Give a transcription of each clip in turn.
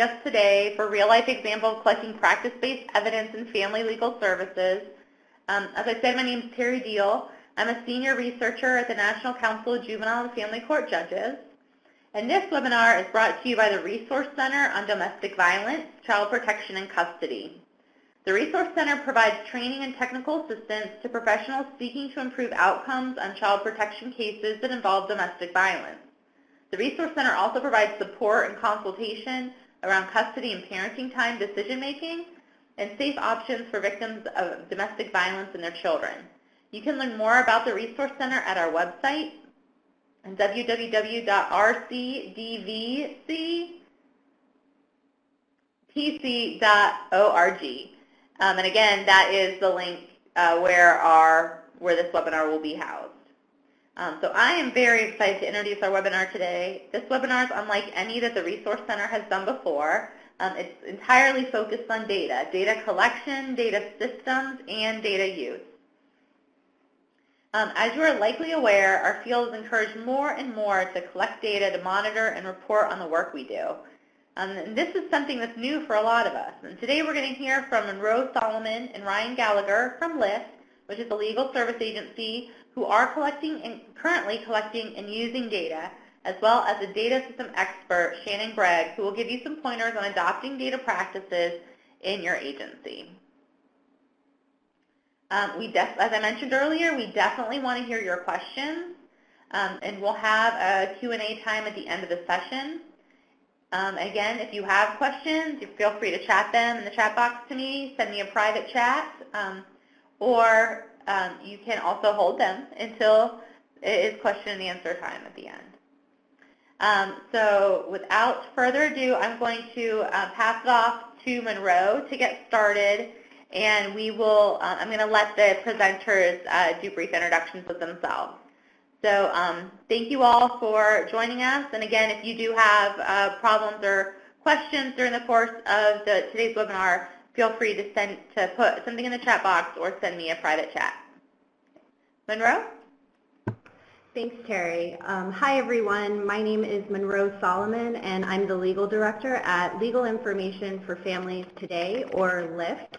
us today for a real-life example of collecting practice-based evidence in family legal services. As I said, my name is Terry Deal. I'm a senior researcher at the National Council of Juvenile and Family Court Judges. And this webinar is brought to you by the Resource Center on Domestic Violence, Child Protection, and Custody. The Resource Center provides training and technical assistance to professionals seeking to improve outcomes on child protection cases that involve domestic violence. The Resource Center also provides support and consultation around custody and parenting time decision-making and safe options for victims of domestic violence and their children. You can learn more about the Resource Center at our website at www.rcdvctc.org. And again, that is the link where this webinar will be housed. So I am very excited to introduce our webinar today. This webinar is unlike any that the Resource Center has done before. It's entirely focused on data collection, data systems, and data use. As you are likely aware, our field is encouraged more and more to collect data to monitor and report on the work we do. And this is something that's new for a lot of us. And today we're going to hear from Monroe Solomon and Ryan Gallagher from LIFT, which is a legal service agency, who are currently collecting and using data, as well as a data system expert, Shannon Gregg, who will give you some pointers on adopting data practices in your agency. As I mentioned earlier, we definitely want to hear your questions, and we'll have a Q&A time at the end of the session. Again, if you have questions, you feel free to chat them in the chat box to me, send me a private chat, or you can also hold them until it is question and answer time at the end. So without further ado, I'm going to pass it off to Monroe to get started, and we will, I'm going to let the presenters do brief introductions of themselves. So thank you all for joining us, and again, if you do have problems or questions during the course of today's webinar, feel free to put something in the chat box or send me a private chat. Monroe? Thanks, Terry. Hi, everyone. My name is Monroe Solomon, and I'm the legal director at Legal Information for Families Today, or LIFT.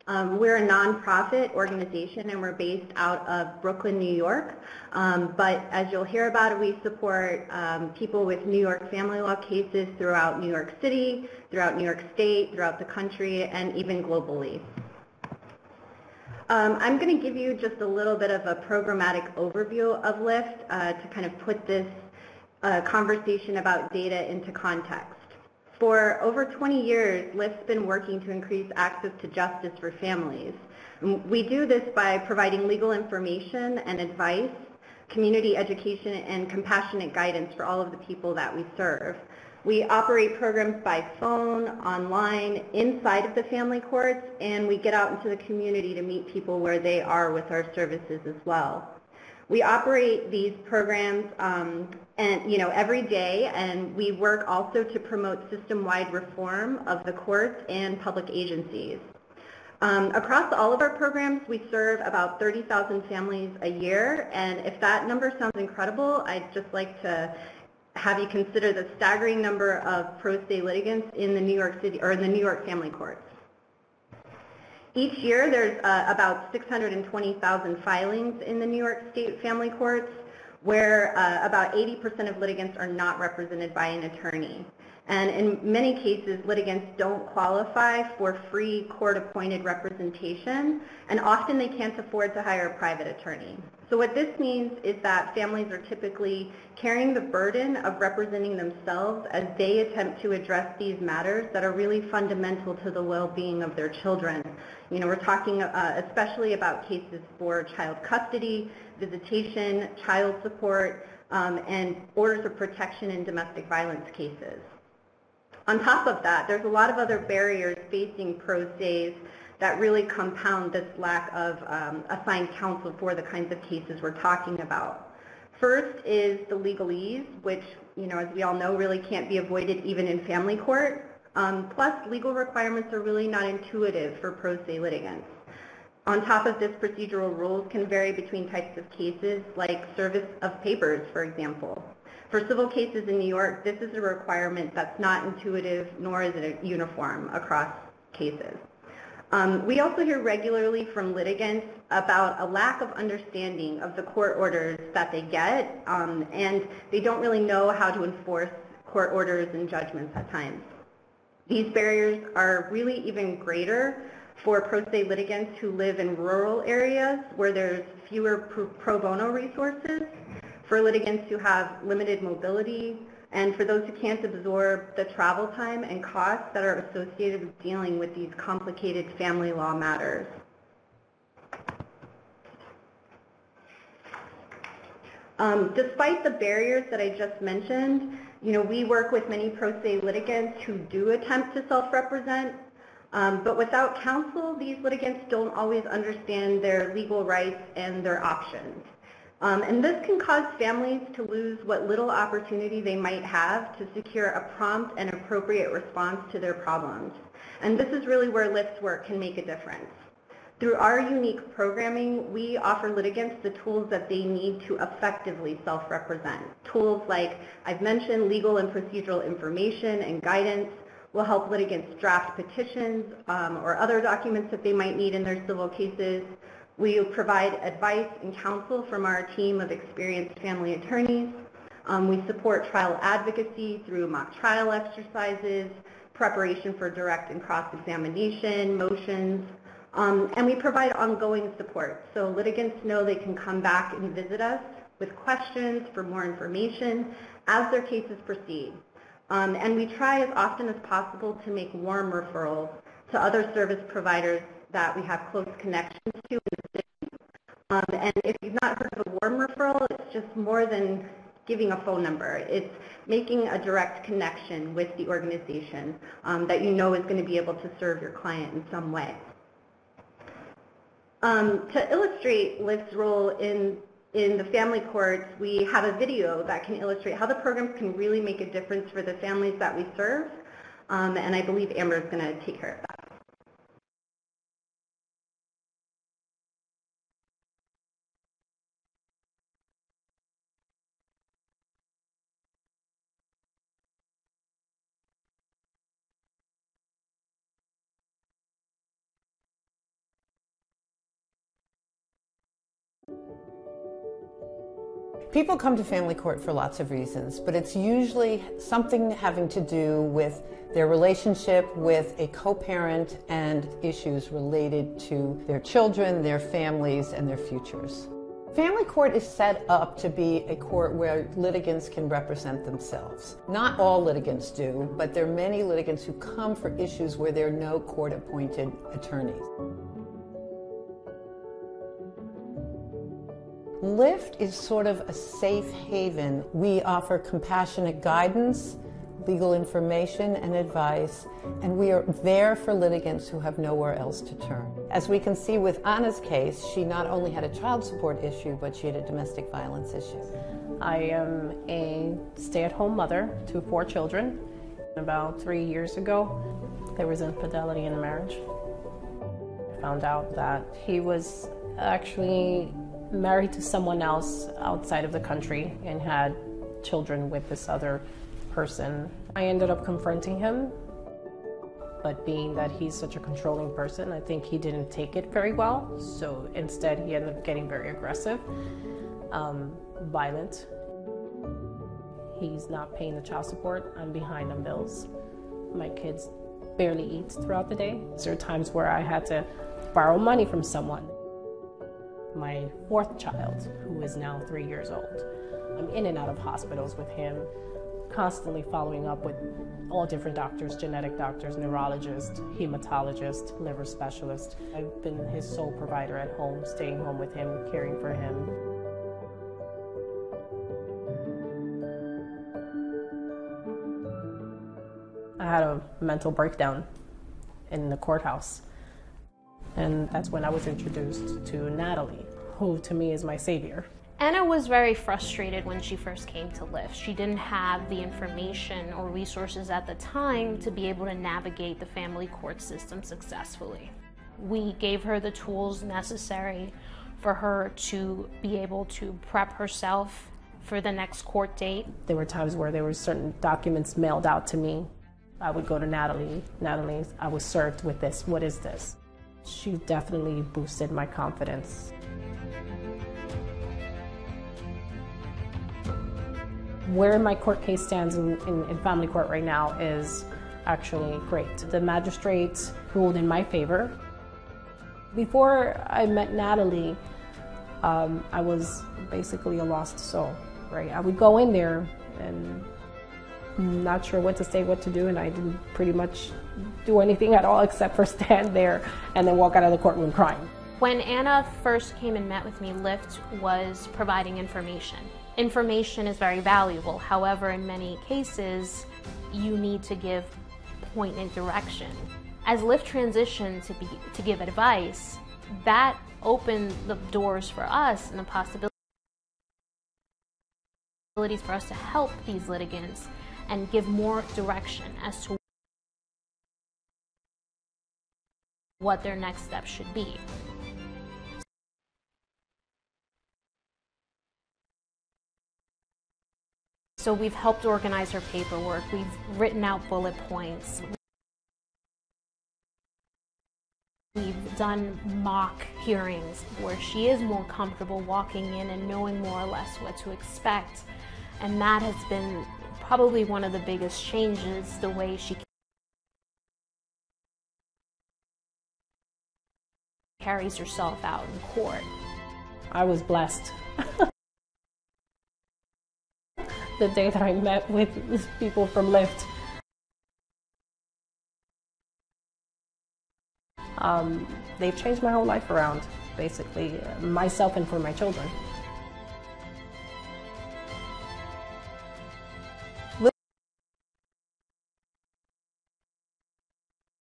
We're a nonprofit organization, and we're based out of Brooklyn, New York. But as you'll hear about it, we support people with New York family law cases throughout New York City, throughout New York State, throughout the country, and even globally. I'm going to give you just a little bit of a programmatic overview of LIFT to kind of put this conversation about data into context. For over 20 years, LIFT's been working to increase access to justice for families. We do this by providing legal information and advice, community education, and compassionate guidance for all of the people that we serve. We operate programs by phone, online, inside of the family courts, and we get out into the community to meet people where they are with our services as well. We operate these programs every day, and we work also to promote system-wide reform of the courts and public agencies. Across all of our programs, we serve about 30,000 families a year, and if that number sounds incredible, I'd just like to have you consider the staggering number of pro se litigants in the New York City or in the New York family courts. Each year, there's about 620,000 filings in the New York State family courts, where about 80% of litigants are not represented by an attorney. And in many cases, litigants don't qualify for free court-appointed representation, and often they can't afford to hire a private attorney. So what this means is that families are typically carrying the burden of representing themselves as they attempt to address these matters that are really fundamental to the well-being of their children. You know, we're talking especially about cases for child custody, visitation, child support, and orders of protection in domestic violence cases. On top of that, there's a lot of other barriers facing pro ses that really compound this lack of assigned counsel for the kinds of cases we're talking about. First is the legalese, which, as we all know, really can't be avoided even in family court. Plus, legal requirements are really not intuitive for pro se litigants. On top of this, procedural rules can vary between types of cases, like service of papers, for example. For civil cases in New York, this is a requirement that's not intuitive, nor is it uniform across cases. We also hear regularly from litigants about a lack of understanding of the court orders that they get, and they don't really know how to enforce court orders and judgments at times. These barriers are really even greater for pro se litigants who live in rural areas where there's fewer pro bono resources, for litigants who have limited mobility, and for those who can't absorb the travel time and costs that are associated with dealing with these complicated family law matters. Despite the barriers that I just mentioned, we work with many pro se litigants who do attempt to self-represent, but without counsel, these litigants don't always understand their legal rights and their options. And this can cause families to lose what little opportunity they might have to secure a prompt and appropriate response to their problems. And this is really where LIFT's work can make a difference. Through our unique programming, we offer litigants the tools that they need to effectively self-represent. Tools like I've mentioned, legal and procedural information and guidance will help litigants draft petitions or other documents that they might need in their civil cases. We provide advice and counsel from our team of experienced family attorneys. We support trial advocacy through mock trial exercises, preparation for direct and cross-examination, motions, and we provide ongoing support. So litigants know they can come back and visit us with questions for more information as their cases proceed. And we try as often as possible to make warm referrals to other service providers that we have close connections to in the city. And if you've not heard of a warm referral, it's just more than giving a phone number. It's making a direct connection with the organization that you know is going to be able to serve your client in some way. To illustrate LIFT's role in the family courts, we have a video that can illustrate how the programs can really make a difference for the families that we serve. And I believe Amber is going to take care of that. People come to family court for lots of reasons, but it's usually something having to do with their relationship with a co-parent and issues related to their children, their families, and their futures. Family court is set up to be a court where litigants can represent themselves. Not all litigants do, but there are many litigants who come for issues where there are no court-appointed attorneys. LIFT is sort of a safe haven. We offer compassionate guidance, legal information and advice, and we are there for litigants who have nowhere else to turn. As we can see with Anna's case, she not only had a child support issue, but she had a domestic violence issue. I am a stay-at-home mother to 4 children. About 3 years ago, there was infidelity in the marriage. I found out that he was actually married to someone else outside of the country and had children with this other person. I ended up confronting him, but being that he's such a controlling person, I think he didn't take it very well. So instead, he ended up getting very aggressive, violent. He's not paying the child support. I'm behind on bills. My kids barely eat throughout the day. There are times where I had to borrow money from someone. My 4th child, who is now 3 years old. I'm in and out of hospitals with him, constantly following up with all different doctors, genetic doctors, neurologist, hematologist, liver specialist. I've been his sole provider at home, staying home with him, caring for him. I had a mental breakdown in the courthouse. And that's when I was introduced to Natalie, who to me is my savior. Anna was very frustrated when she first came to LIFT. She didn't have the information or resources at the time to be able to navigate the family court system successfully. We gave her the tools necessary for her to be able to prep herself for the next court date. There were times where there were certain documents mailed out to me. I would go to Natalie. Natalie, I was served with this. What is this? She definitely boosted my confidence. Where my court case stands in family court right now is actually great. The magistrate ruled in my favor. Before I met Natalie, I was basically a lost soul, right? I would go in there and not sure what to say, what to do, and I didn't pretty much do anything at all except for stand there and then walk out of the courtroom crying. When Anna first came and met with me, Lyft was providing information. Information is very valuable. However, in many cases, you need to give point and direction. As Lyft transitioned to give advice, that opened the doors for us and the possibilities for us to help these litigants and give more direction as to what their next steps should be. So we've helped organize her paperwork, we've written out bullet points, we've done mock hearings where she is more comfortable walking in and knowing more or less what to expect. And that has been probably one of the biggest changes, the way she carries herself out in court. I was blessed. The day that I met with people from Lyft, they've changed my whole life around, basically, myself and for my children.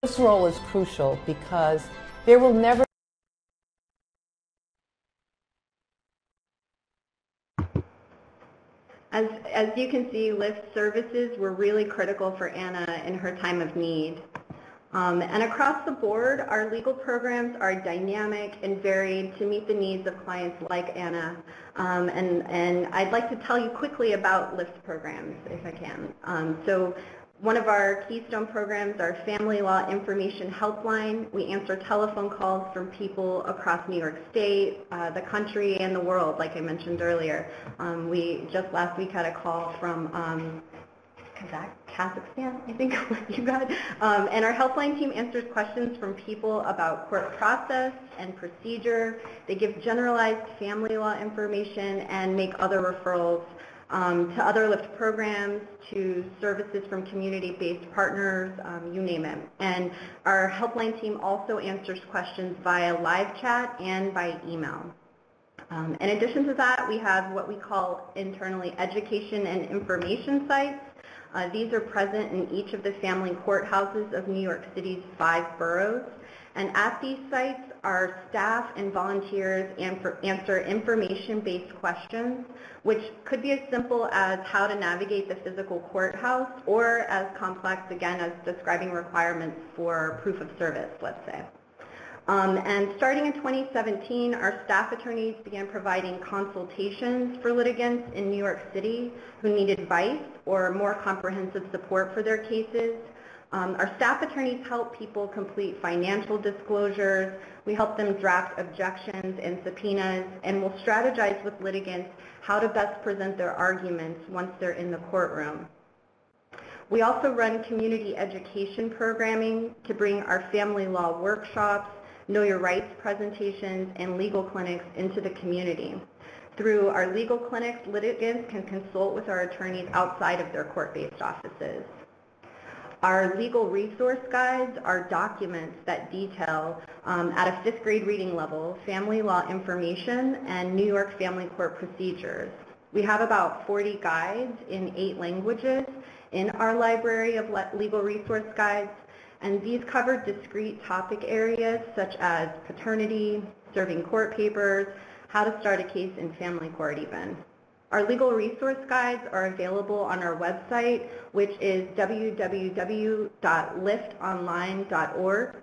This role is crucial because there will never As you can see, Lyft services were really critical for Anna in her time of need. And across the board, our legal programs are dynamic and varied to meet the needs of clients like Anna. And I'd like to tell you quickly about Lyft programs, if I can. So one of our keystone programs, our Family Law Information Helpline. We answer telephone calls from people across New York State, the country, and the world, like I mentioned earlier. We just last week had a call from Kazakhstan, I think you got. And our helpline team answers questions from people about court process and procedure. They give generalized family law information and make other referrals to other Lyft programs, to services from community-based partners, you name it. And our helpline team also answers questions via live chat and by email. In addition to that, we have what we call internally education and information sites. These are present in each of the family courthouses of New York City's 5 boroughs. And at these sites, our staff and volunteers answer information-based questions, which could be as simple as how to navigate the physical courthouse, or as complex, again, as describing requirements for proof of service, let's say. And starting in 2017, our staff attorneys began providing consultations for litigants in New York City who need advice or more comprehensive support for their cases. Our staff attorneys help people complete financial disclosures. We help them draft objections and subpoenas, and we'll strategize with litigants how to best present their arguments once they're in the courtroom. We also run community education programming to bring our family law workshops, Know Your Rights presentations, and legal clinics into the community. Through our legal clinics, litigants can consult with our attorneys outside of their court-based offices. Our legal resource guides are documents that detail, at a 5th grade reading level, family law information and New York family court procedures. We have about 40 guides in 8 languages in our library of legal resource guides, and these cover discrete topic areas such as paternity, serving court papers, how to start a case in family court even. Our legal resource guides are available on our website, which is www.lyftonline.org.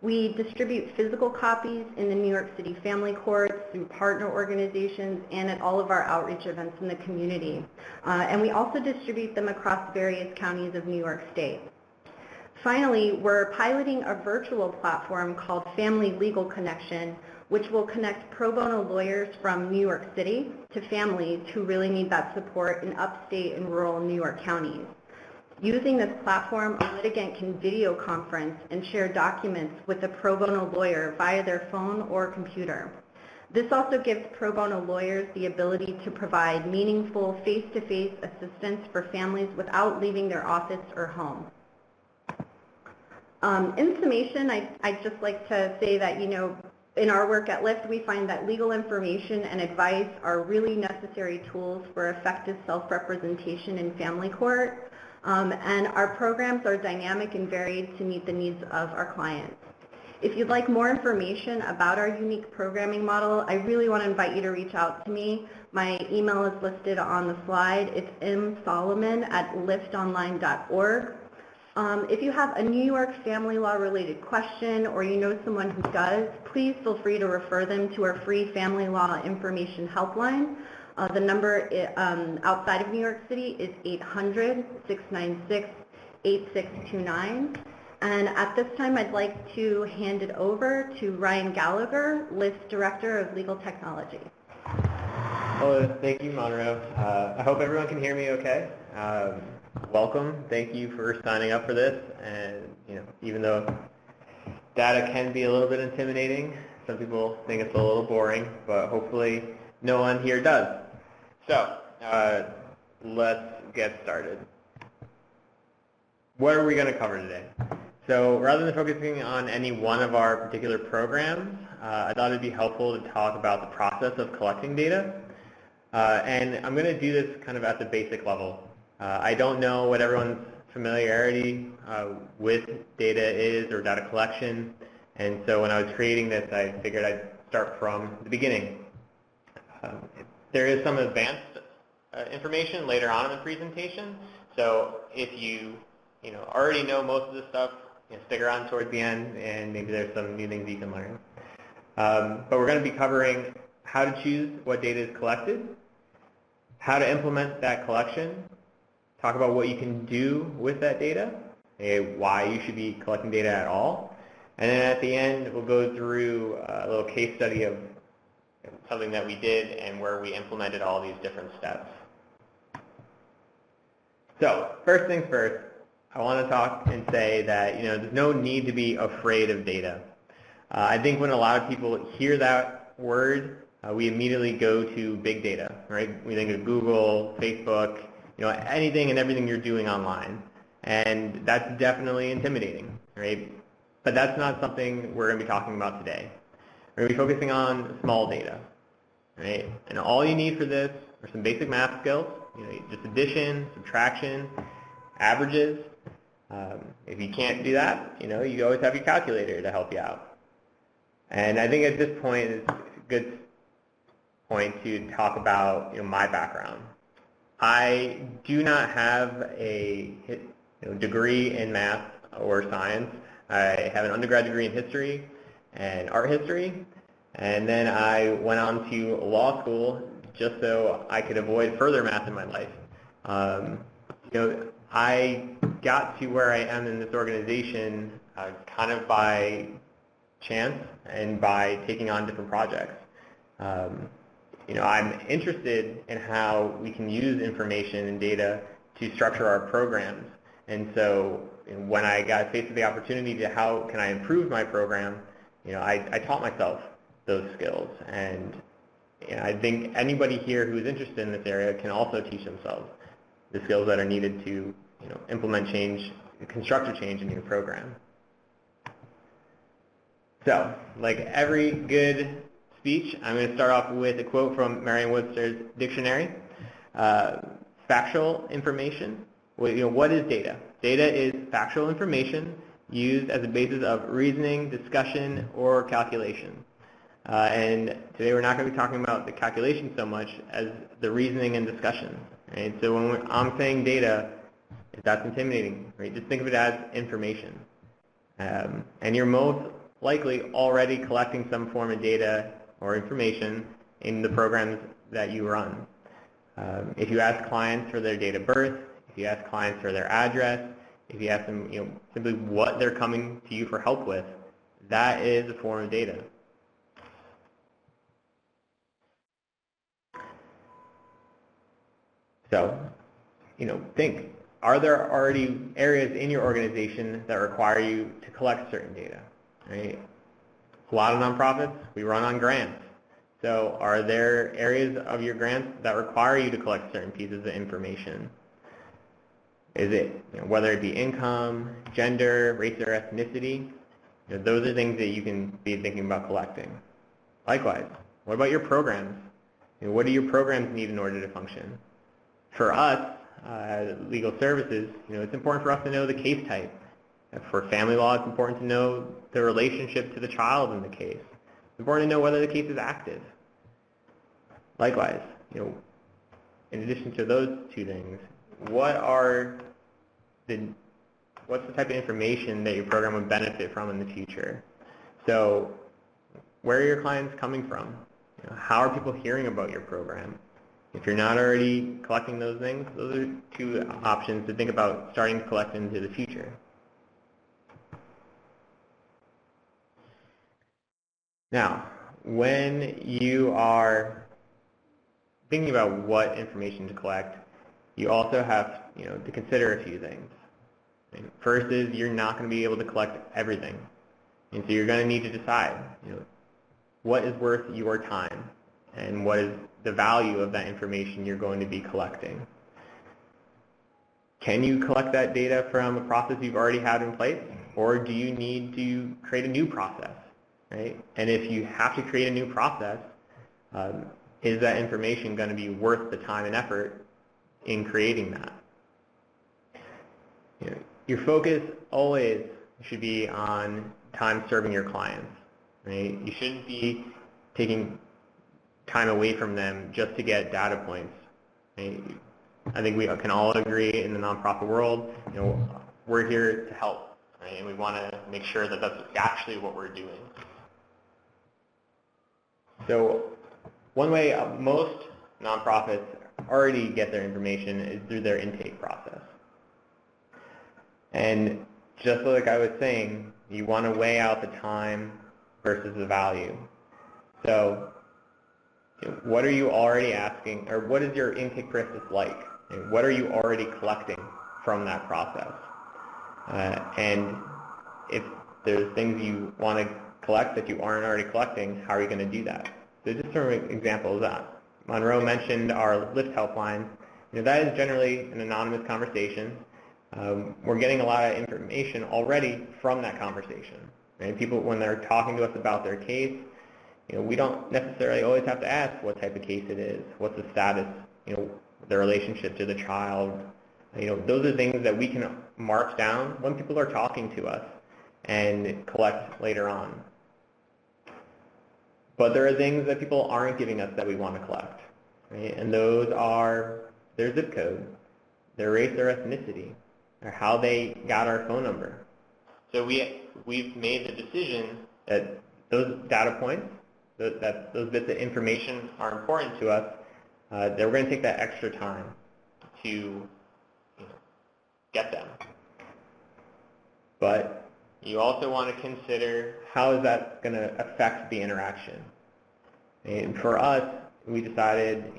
We distribute physical copies in the New York City Family Courts, through partner organizations, and at all of our outreach events in the community. And we also distribute them across various counties of New York State. Finally, we're piloting a virtual platform called Family Legal Connection, which will connect pro bono lawyers from New York City to families who really need that support in upstate and rural New York counties. Using this platform, a litigant can video conference and share documents with a pro bono lawyer via their phone or computer. This also gives pro bono lawyers the ability to provide meaningful face-to-face assistance for families without leaving their office or home. In summation, I'd just like to say that, in our work at LIFT, we find that legal information and advice are really necessary tools for effective self-representation in family court. And our programs are dynamic and varied to meet the needs of our clients. If you'd like more information about our unique programming model, I really want to invite you to reach out to me. My email is listed on the slide. It's msolomon@liftonline.org. If you have a New York family law related question or you know someone who does, please feel free to refer them to our free family law information helpline. The number outside of New York City is 800-696-8629. And at this time, I'd like to hand it over to Ryan Gallagher, LIFT's Director of Legal Technology. Hello, thank you, Monroe. I hope everyone can hear me okay. Welcome. Thank you for signing up for this. And even though data can be a little bit intimidating, some people think it's a little boring, but hopefully no one here does. So let's get started. What are we going to cover today? So rather than focusing on any one of our particular programs, I thought it would be helpful to talk about the process of collecting data. And I'm going to do this kind of at the basic level. I don't know what everyone's familiarity with data is or data collection. And so when I was creating this, I figured I'd start from the beginning. There is some advanced information later on in the presentation. So if you already know most of this stuff, stick around towards the end, and maybe there's some new things you can learn. But we're going to be covering how to choose what data is collected, how to implement that collection, talk about what you can do with that data, why you should be collecting data at all, and then at the end we'll go through a little case study of something that we did and where we implemented all these different steps. So first things first, I want to talk and say that there's no need to be afraid of data. I think when a lot of people hear that word, we immediately go to big data, right? We think of Google, Facebook, anything and everything you're doing online, and that's definitely intimidating, right? But that's not something we're going to be talking about today. We're going to be focusing on small data, right? And all you need for this are some basic math skills, just addition, subtraction, averages. If you can't do that, you always have your calculator to help you out. And I think at this point is a good point to talk about my background. I do not have a degree in math or science. I have an undergrad degree in history and art history, and then I went on to law school just so I could avoid further math in my life. I got to where I am in this organization kind of by chance and by taking on different projects. I'm interested in how we can use information and data to structure our programs. And so when I got faced with the opportunity to how can I improve my program, I taught myself those skills. And I think anybody here who is interested in this area can also teach themselves the skills that are needed to implement change, constructive change in your program. So, like every good speech, I'm going to start off with a quote from Merriam-Webster's dictionary. Factual information. What is data? Data is factual information used as a basis of reasoning, discussion, or calculation. And today we're not going to be talking about the calculation so much as the reasoning and discussion. Right? So when I'm saying data, if that's intimidating, right? Just think of it as information. And you're most likely already collecting some form of data or information in the programs that you run. If you ask clients for their date of birth, if you ask clients for their address, if you ask them, simply what they're coming to you for help with, that is a form of data. So, think, are there already areas in your organization that require you to collect certain data? Right? A lot of nonprofits, we run on grants. So are there areas of your grants that require you to collect certain pieces of information? Is it, whether it be income, gender, race, or ethnicity? Those are things that you can be thinking about collecting. Likewise, what about your programs? What do your programs need in order to function? For us, legal services, it's important for us to know the case type. For family law, it's important to know the relationship to the child in the case. It's important to know whether the case is active. Likewise, in addition to those two things, what's the type of information that your program would benefit from in the future? So where are your clients coming from? How are people hearing about your program? If you're not already collecting those things, those are two options to think about starting to collect into the future. Now, when you are thinking about what information to collect, you also have to consider a few things. First is you're not going to be able to collect everything. And so you're going to need to decide, what is worth your time and what is the value of that information you're going to be collecting. Can you collect that data from a process you've already had in place, or do you need to create a new process? Right? And if you have to create a new process, is that information going to be worth the time and effort in creating that? Your focus always should be on time serving your clients. Right? You shouldn't be taking time away from them just to get data points. Right? I think we can all agree in the nonprofit world, we're here to help, right? And we want to make sure that that's actually what we're doing. So one way most nonprofits already get their information is through their intake process. And just like I was saying, you want to weigh out the time versus the value. So what are you already asking, or what is your intake process like? And what are you already collecting from that process? And if there's things you want to collect that you aren't already collecting, how are you going to do that? So just some examples. Monroe mentioned our Lyft helpline. That is generally an anonymous conversation. We're getting a lot of information already from that conversation. Right? People, when they're talking to us about their case, we don't necessarily always have to ask what type of case it is, what's the status, the relationship to the child. Those are things that we can mark down when people are talking to us and collect later on. But there are things that people aren't giving us that we want to collect, right? And those are their zip code, their race or ethnicity, or how they got our phone number. So we've made the decision that those data points, that those bits of information are important to us, that we're going to take that extra time to get them. But you also want to consider how is that going to affect the interaction. And for us, we decided,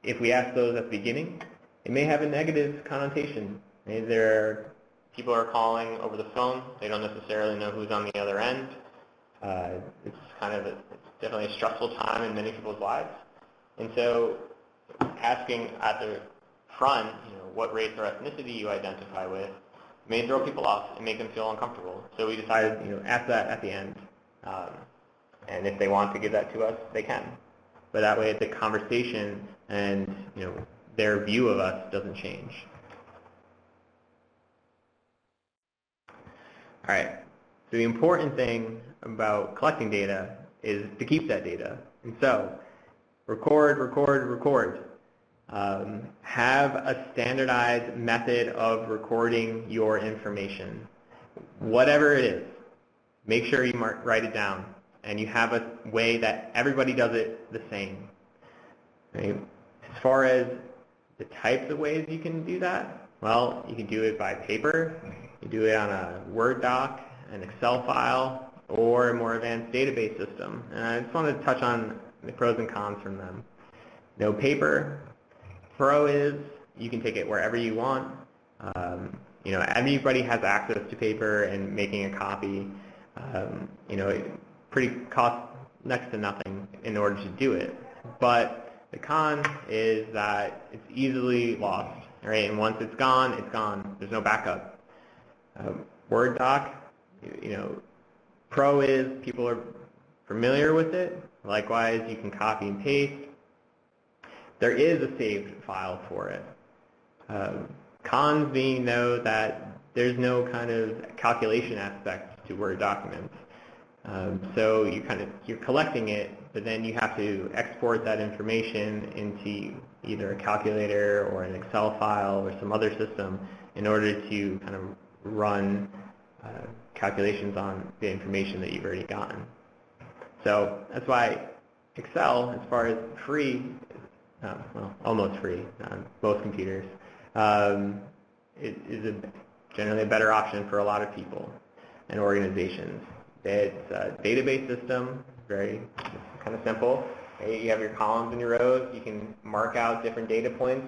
if we ask those at the beginning, it may have a negative connotation. People are calling over the phone. They don't necessarily know who's on the other end. It's definitely a stressful time in many people's lives. And so asking at the front, what race or ethnicity you identify with, may throw people off and make them feel uncomfortable. So we decided, ask that at the end. And if they want to give that to us, they can. But that way the conversation and, their view of us doesn't change. All right. So the important thing about collecting data is to keep that data. And so record. Have a standardized method of recording your information, whatever it is. make sure you write it down, and you have a way that everybody does it the same. Right? As far as the types of ways you can do that, well, you can do it by paper, you do it on a Word doc, an Excel file, or a more advanced database system. And I just want to touch on the pros and cons from them. No paper. Pro is you can take it wherever you want. Everybody has access to paper, and making a copy, it pretty costs next to nothing in order to do it. But the con is that it's easily lost, right? And once it's gone, it's gone. There's no backup. Word doc, pro is people are familiar with it. Likewise, you can copy and paste. There is a saved file for it. Cons being, though, that there's no kind of calculation aspect to Word documents. So you're collecting it, but then you have to export that information into either a calculator or an Excel file or some other system in order to kind of run calculations on the information that you've already gotten. So that's why Excel, as far as free, almost free on most computers, is generally a better option for a lot of people and organizations. It's a database system, very kind of simple. You have your columns and your rows. You can mark out different data points,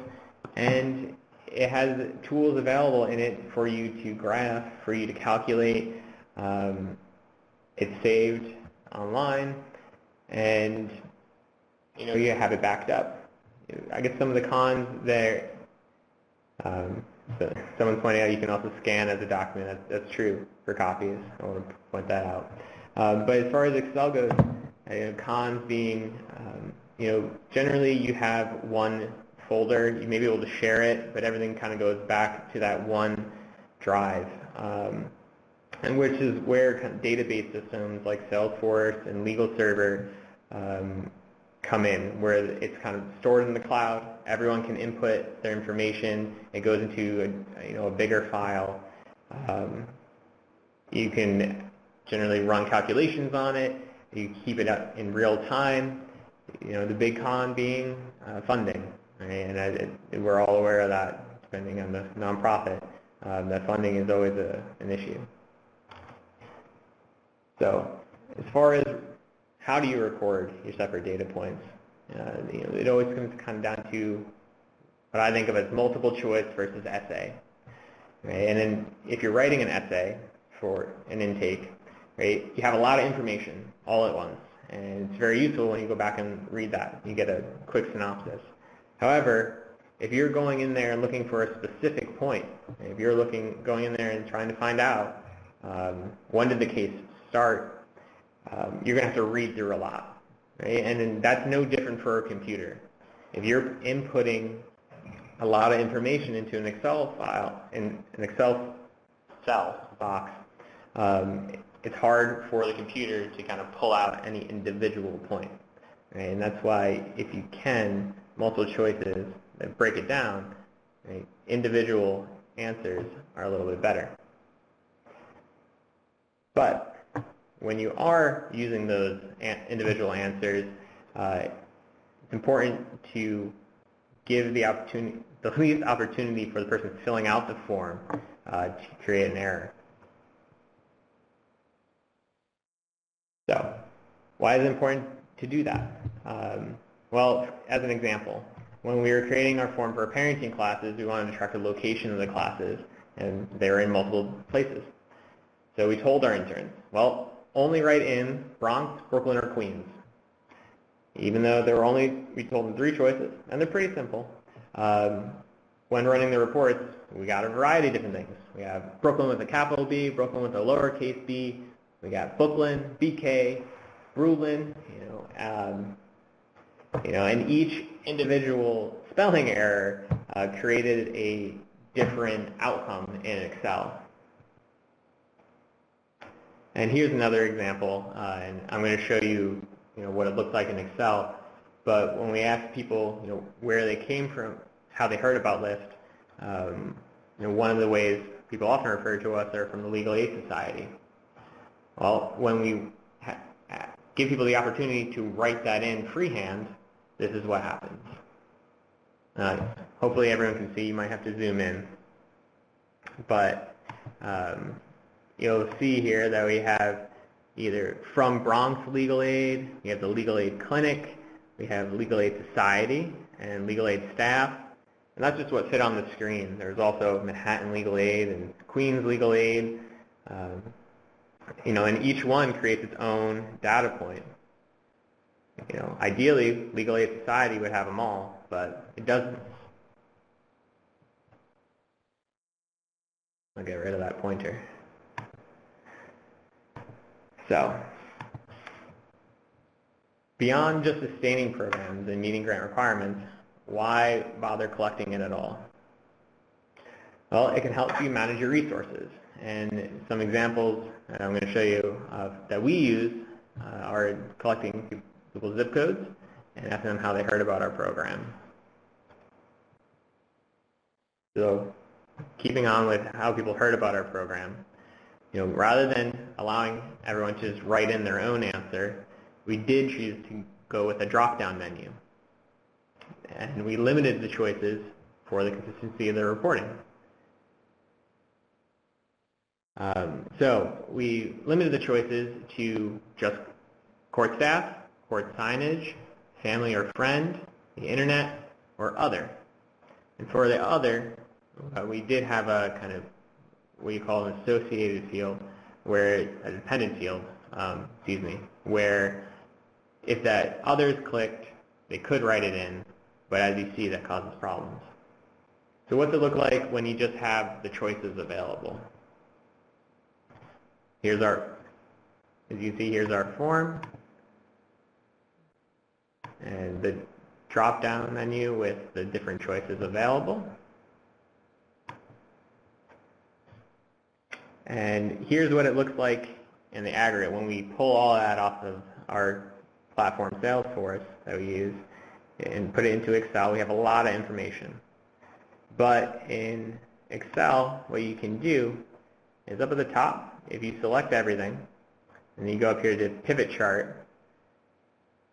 and it has tools available in it for you to graph, for you to calculate. It's saved online, and you have it backed up. I guess some of the cons there. So someone pointed out you can also scan as a document. That's true for copies. I want to point that out. But as far as Excel goes, cons being, generally you have one folder. You may be able to share it, but everything kind of goes back to that one drive, and which is where kind of database systems like Salesforce and LegalServer come in, where it's kind of stored in the cloud. Everyone can input their information. It goes into a bigger file. You can generally run calculations on it. You keep it up in real time. The big con being funding, right? And we're all aware of that, depending on the nonprofit. That funding is always an issue. So as far as how do you record your separate data points? It always comes kind of down to what I think of as multiple choice versus essay. Right? And then if you're writing an essay for an intake, right, you have a lot of information all at once, and it's very useful when you go back and read that. You get a quick synopsis. However, if you're going in there and looking for a specific point, if you're going in there and trying to find out when did the case start, you're going to have to read through a lot, right? And then that's no different for a computer. If you're inputting a lot of information into an Excel file, in an Excel cell box, it's hard for the computer to kind of pull out any individual point, right? And that's why if you can, multiple choices that break it down, right, individual answers are a little bit better. But when you are using those individual answers, it's important to give the least opportunity for the person filling out the form to create an error. So, why is it important to do that? Well, as an example, when we were creating our form for our parenting classes, we wanted to track the location of the classes, and they were in multiple places. So we told our interns, well, only write in Bronx, Brooklyn, or Queens. Even though we told them 3 choices, and they're pretty simple. When running the reports, we got a variety of different things. We have Brooklyn with a capital B, Brooklyn with a lowercase b. We got Brooklyn, BK, Brooklyn, and each individual spelling error created a different outcome in Excel. And here's another example, and I'm going to show you, what it looks like in Excel. But when we ask people, where they came from, how they heard about Lyft, one of the ways people often refer to us are from the Legal Aid Society. Well, when we give people the opportunity to write that in freehand, this is what happens. Hopefully everyone can see. You might have to zoom in. But you'll see here that we have either from Bronx Legal Aid, we have the Legal Aid Clinic, we have Legal Aid Society, and Legal Aid staff. And that's just what's hit on the screen. There's also Manhattan Legal Aid and Queens Legal Aid. And each one creates its own data point. Ideally, Legal Aid Society would have them all, but it doesn't. I'll get rid of that pointer. So, beyond just sustaining programs and meeting grant requirements, why bother collecting it at all? Well, it can help you manage your resources. And some examples that I'm going to show you that we use are collecting people's zip codes and asking them how they heard about our program. So keeping on with how people heard about our program, rather than allowing everyone to just write in their own answer, we did choose to go with a drop-down menu. And we limited the choices for the consistency of their reporting. So we limited the choices to just court staff, court signage, family or friend, the internet, or other. And for the other, we did have a kind of what you call an associated field, where a dependent field, where if that others clicked, they could write it in, but as you see, that causes problems. So what's it look like when you just have the choices available? Here's as you see, here's our form, and the drop-down menu with the different choices available. And here's what it looks like in the aggregate when we pull all that off of our platform Salesforce that we use and put it into Excel. We have a lot of information. But in Excel, what you can do is up at the top, if you select everything, and then you go up here to pivot chart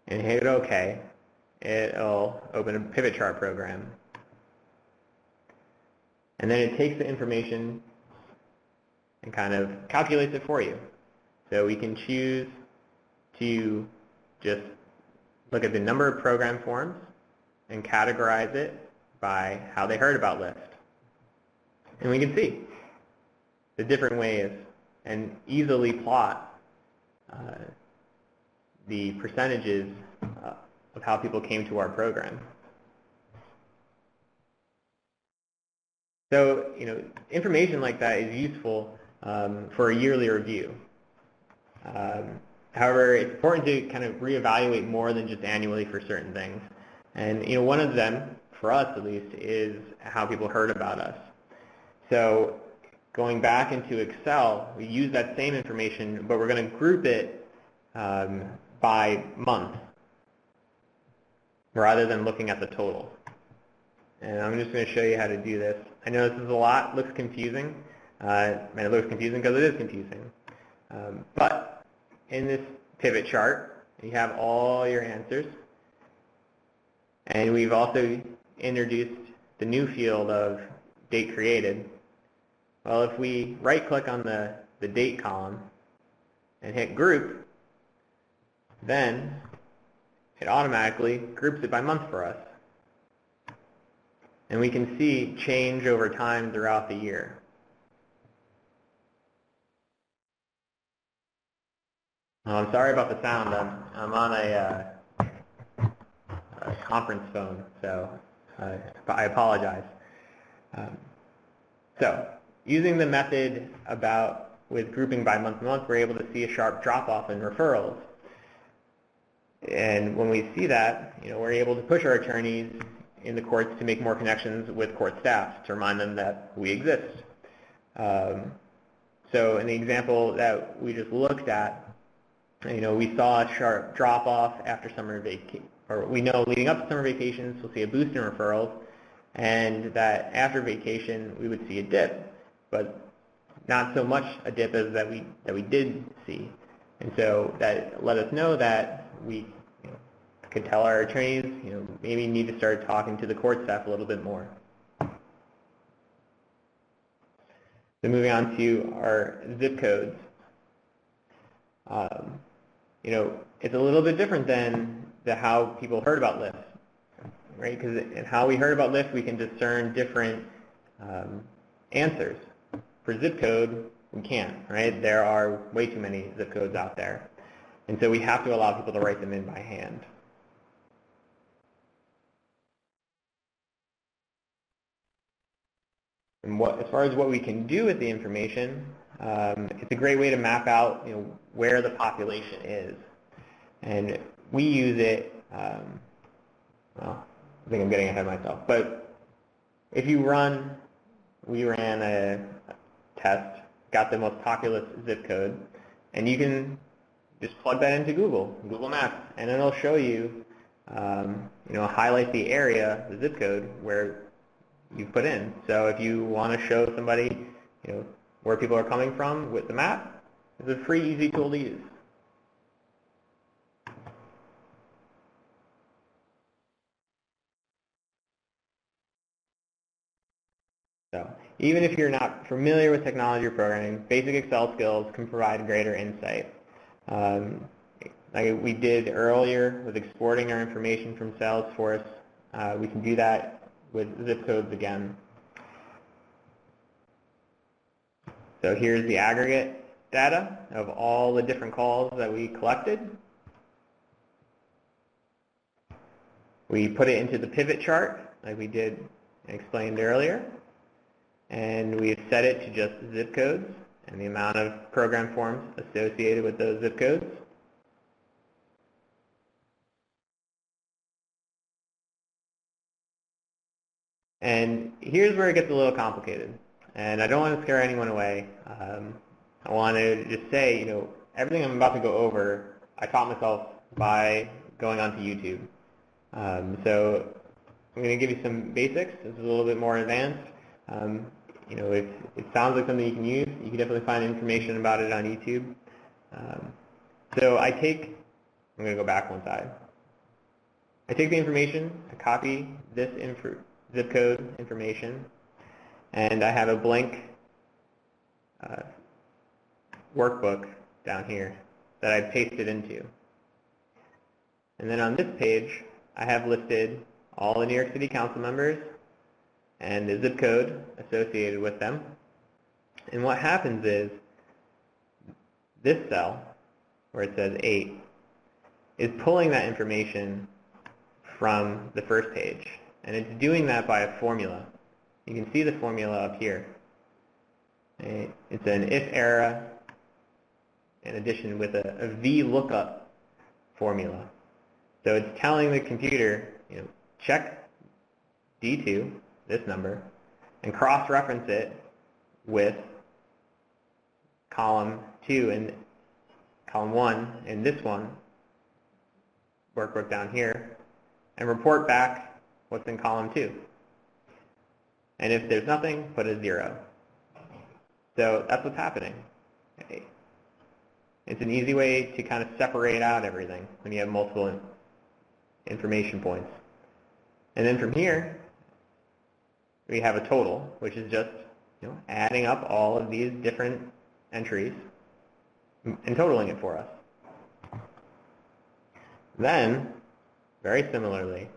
and hit OK, it'll open a pivot chart program. And then it takes the information and kind of calculates it for you. So we can choose to just look at the number of program forms and categorize it by how they heard about Lyft. And we can see the different ways and easily plot the percentages of how people came to our program. So, information like that is useful for a yearly review. However, it's important to kind of reevaluate more than just annually for certain things. And one of them, for us at least, is how people heard about us. So going back into Excel, we use that same information, but we're going to group it by month rather than looking at the total. And I'm just going to show you how to do this. I know this is a lot, looks confusing, and it looks confusing because it is confusing. But in this pivot chart, you have all your answers. And we've also introduced the new field of date created. Well, if we right-click on the date column and hit group, then it automatically groups it by month for us. And we can see change over time throughout the year. Oh, I'm sorry about the sound. I'm on a conference phone, so I apologize. So using the method with grouping by month to month, we're able to see a sharp drop-off in referrals. And when we see that, we're able to push our attorneys in the courts to make more connections with court staff to remind them that we exist. So in the example that we just looked at, we saw a sharp drop-off after summer vacation, or we know leading up to summer vacations, we'll see a boost in referrals, and that after vacation, we would see a dip. But not so much a dip as that we did see. And so that let us know that we could tell our attorneys, maybe need to start talking to the court staff a little bit more. So moving on to our zip codes. It's a little bit different than how people heard about Lyft, right? Because in how we heard about Lyft, we can discern different answers. For zip code, we can't, right? There are way too many zip codes out there. And so we have to allow people to write them in by hand. And as far as what we can do with the information, it's a great way to map out where the population is. And we use it, well, I think I'm getting ahead of myself, but if we ran a test, got the most populous zip code, and you can just plug that into Google Maps, and it'll show you, highlight the area, the zip code, where you've put in. So if you want to show somebody, where people are coming from with the map, it's a free, easy tool to use. So even if you're not familiar with technology or programming, basic Excel skills can provide greater insight. Like we did earlier with exporting our information from Salesforce, we can do that with zip codes again. So here's the aggregate data of all the different calls that we collected. We put it into the pivot chart like we did and explained earlier. And we've set it to just zip codes and the amount of program forms associated with those zip codes. And here's where it gets a little complicated. And I don't want to scare anyone away. I want to just say, everything I'm about to go over, I taught myself by going onto YouTube. So I'm going to give you some basics. This is a little bit more advanced. If it sounds like something you can use, you can definitely find information about it on YouTube. So I'm going to go back one side. I take the information, I copy this zip code information, and I have a blank workbook down here that I pasted into. And then on this page, I have listed all the New York City Council members and the zip code associated with them. And what happens is this cell, where it says 8, is pulling that information from the first page. And it's doing that by a formula. You can see the formula up here. It's an if era in addition with a VLOOKUP formula. So it's telling the computer, check D2, this number, and cross-reference it with column 2 and column 1 in this one, workbook down here, and report back what's in column 2. And if there's nothing, put a 0. So that's what's happening. It's an easy way to kind of separate out everything when you have multiple information points. And then from here, we have a total, which is just adding up all of these different entries and totaling it for us. Then, very similarly,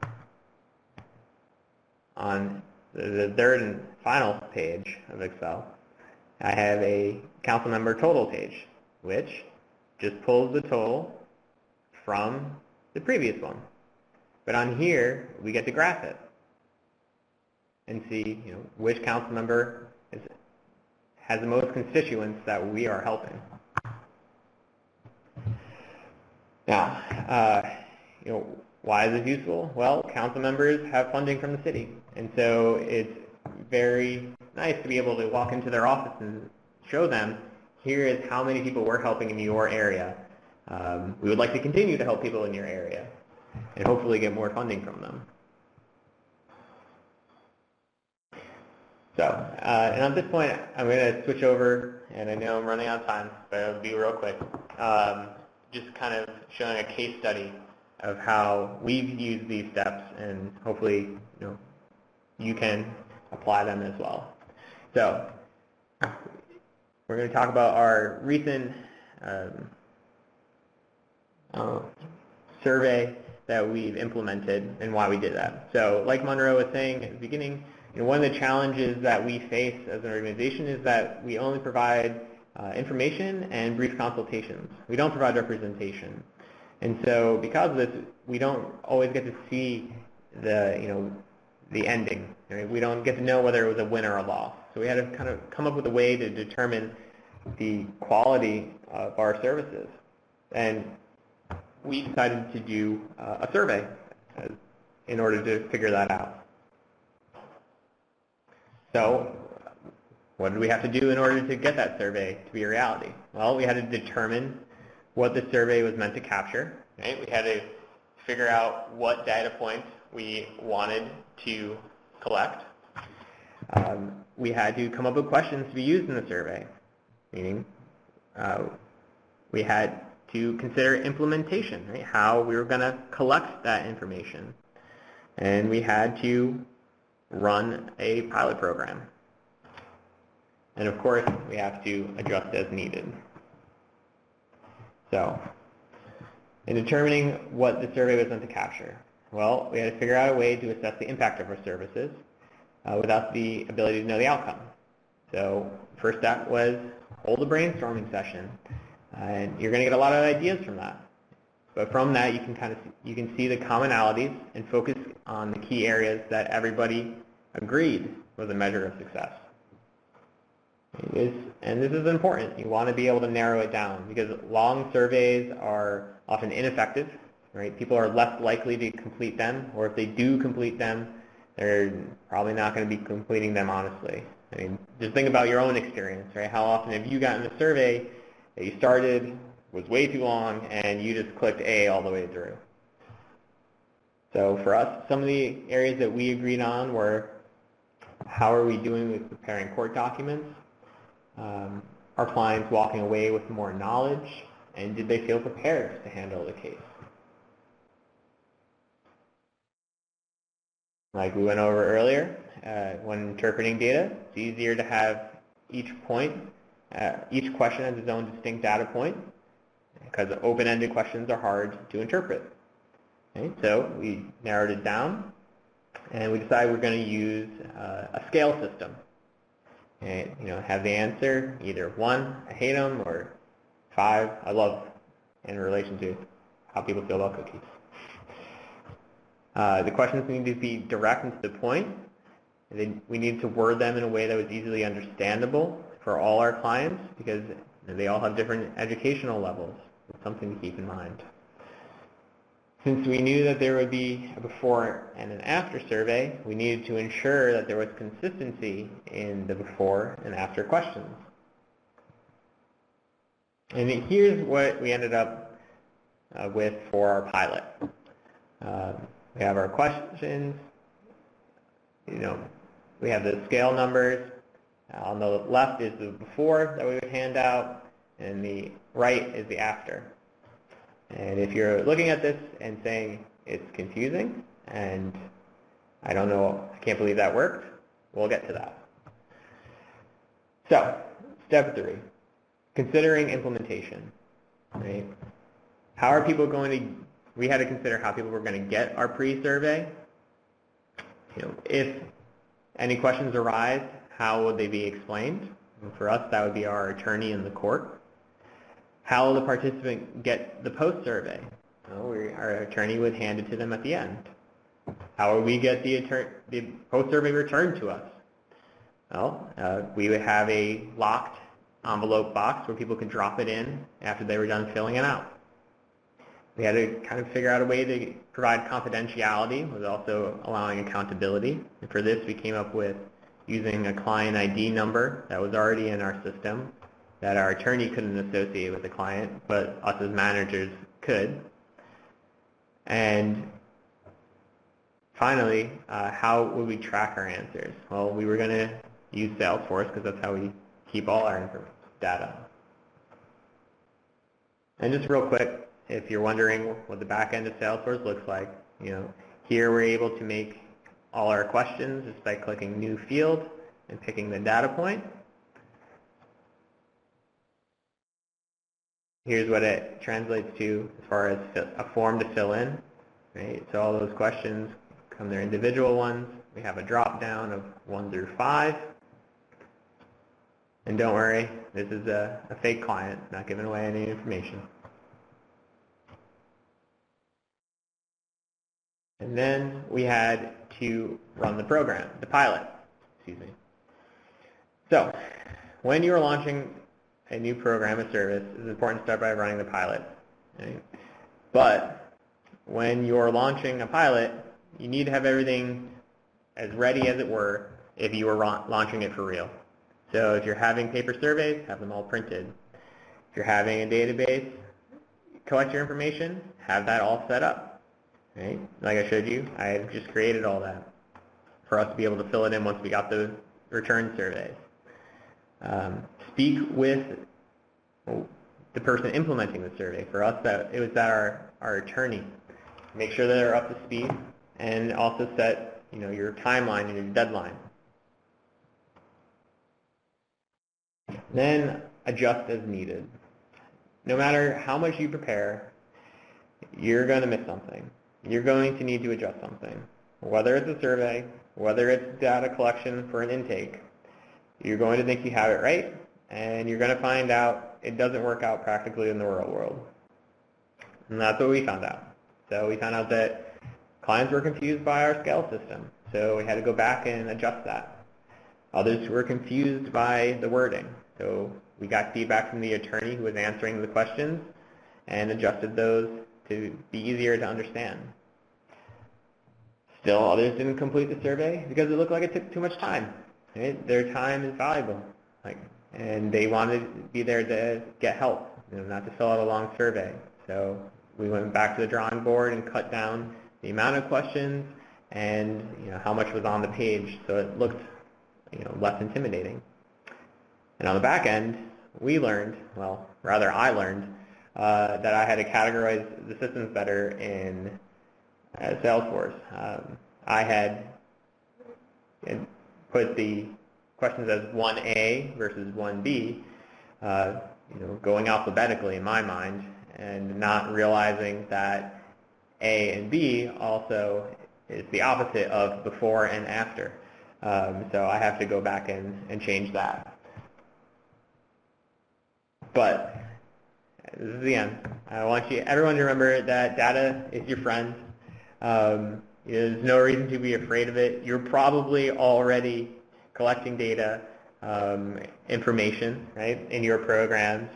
on the third and final page of Excel, I have a council member total page, which just pulls the total from the previous one. But on here, we get to graph it and see which council member has the most constituents that we are helping. Now, why is this useful? Well, council members have funding from the city, and so it's very nice to be able to walk into their office and show them, here is how many people we're helping in your area. We would like to continue to help people in your area and hopefully get more funding from them. So, and at this point, I'm going to switch over, and I know I'm running out of time, but it'll be real quick. Just kind of showing a case study of how we've used these steps, and hopefully, you can apply them as well. So, we're going to talk about our recent survey that we've implemented and why we did that. So, like Monroe was saying at the beginning, one of the challenges that we face as an organization is that we only provide information and brief consultations. We don't provide representation. And so because of this, we don't always get to see the ending. Right? We don't get to know whether it was a win or a loss. So we had to kind of come up with a way to determine the quality of our services. And we decided to do a survey in order to figure that out. So what did we have to do in order to get that survey to be a reality? Well, we had to determine what the survey was meant to capture. Right? We had to figure out what data points we wanted to collect. We had to come up with questions to be used in the survey, meaning we had to consider implementation, right? How we were going to collect that information. And we had to run a pilot program. And of course, we have to adjust as needed. So, in determining what the survey was meant to capture, well, we had to figure out a way to assess the impact of our services without the ability to know the outcome. So, first step was hold a brainstorming session, and you're going to get a lot of ideas from that. But from that, you can see the commonalities and focus on the key areas that everybody agreed was a measure of success. And this is important. You want to be able to narrow it down because long surveys are often ineffective. Right? People are less likely to complete them, or if they do complete them, they're probably not going to be completing them honestly. I mean, just think about your own experience. Right? How often have you gotten a survey that you started, was way too long, and you just clicked A all the way through? So for us, some of the areas that we agreed on were how are we doing with preparing court documents? Are clients walking away with more knowledge? And did they feel prepared to handle the case? Like we went over earlier, when interpreting data, it's easier to have each question has its own distinct data point because open-ended questions are hard to interpret. Okay? So we narrowed it down, and we decided we're going to use a scale system. And, have the answer either 1, I hate them, or 5, I love, in relation to how people feel about cookies. The questions need to be direct and to the point. We need to word them in a way that was easily understandable for all our clients because they all have different educational levels. It's something to keep in mind. Since we knew that there would be a before and an after survey, we needed to ensure that there was consistency in the before and after questions. And here's what we ended up with for our pilot. We have our questions, we have the scale numbers. On the left is the before that we would hand out, and the right is the after. And if you're looking at this and saying it's confusing and I don't know, I can't believe that worked, we'll get to that. So, step 3, considering implementation. Right? How are people we had to consider how people were going to get our pre-survey. If any questions arise, how would they be explained? And for us, that would be our attorney in the court. How will the participant get the post-survey? Our attorney would hand it to them at the end. How will we get the post-survey returned to us? Well, we would have a locked envelope box where people could drop it in after they were done filling it out. We had to kind of figure out a way to provide confidentiality with also allowing accountability. And for this, we came up with using a client ID number that was already in our system that our attorney couldn't associate with the client, but us as managers could. And finally, how would we track our answers? Well, we were going to use Salesforce because that's how we keep all our data. And just real quick, if you're wondering what the back end of Salesforce looks like, here we're able to make all our questions just by clicking New Field and picking the data point. Here's what it translates to as far as a form to fill in. Right? So all those questions come their individual ones. We have a drop down of 1 through 5. And don't worry, this is a fake client, not giving away any information. And then we had to run the program, the pilot, excuse me. So when you're launching a new program, a service, it's important to start by running the pilot. Right? But when you're launching a pilot, you need to have everything as ready as it were if you were launching it for real. So if you're having paper surveys, have them all printed. If you're having a database, collect your information, have that all set up. Right? Like I showed you, I just created all that for us to be able to fill it in once we got the return surveys. Speak with the person implementing the survey. For us, it was our attorney. Make sure that they're up to speed, and also set your timeline and your deadline. Then adjust as needed. No matter how much you prepare, you're going to miss something. You're going to need to adjust something. Whether it's a survey, whether it's data collection for an intake, you're going to think you have it right, and you're going to find out it doesn't work out practically in the real world. And that's what we found out. So we found out that clients were confused by our scale system, so we had to go back and adjust that. Others were confused by the wording, so we got feedback from the attorney who was answering the questions and adjusted those to be easier to understand. Still, others didn't complete the survey because it looked like it took too much time. Right? Their time is valuable, and they wanted to be there to get help, not to fill out a long survey. So we went back to the drawing board and cut down the amount of questions and how much was on the page, so it looked less intimidating. And on the back end, we learned, I learned that I had to categorize the systems better in Salesforce. I had put the questions as 1A versus 1B, going alphabetically in my mind, and not realizing that A and B also is the opposite of before and after. So I have to go back and change that. But this is the end. I want everyone to remember that data is your friend. There's no reason to be afraid of it. You're probably already collecting data, information, right, in your programs.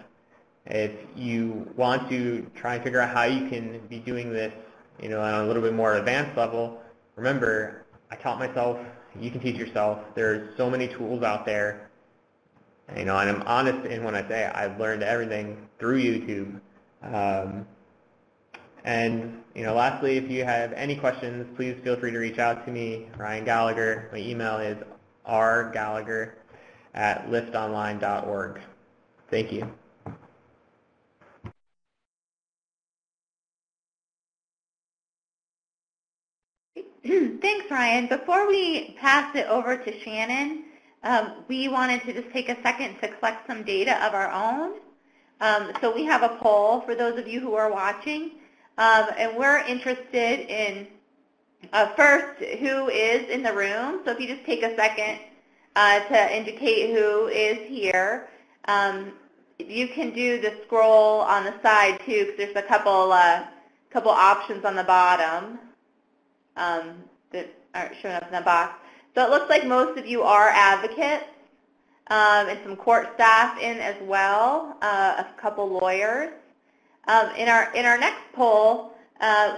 If you want to try and figure out how you can be doing this, on a little bit more advanced level, remember, I taught myself. You can teach yourself. There's so many tools out there. And I'm honest in when I say I've learned everything through YouTube. Lastly, if you have any questions, please feel free to reach out to me, Ryan Gallagher. My email is rgallagher@liftonline.org. Thank you. Thanks, Ryan. Before we pass it over to Shannon, we wanted to just take a second to collect some data of our own. So we have a poll for those of you who are watching, and we're interested in, first, who is in the room. So if you just take a second to indicate who is here. You can do the scroll on the side, too, because there's a couple options on the bottom that aren't showing up in the box. So it looks like most of you are advocates, and some court staff in as well, a couple lawyers. In our next poll,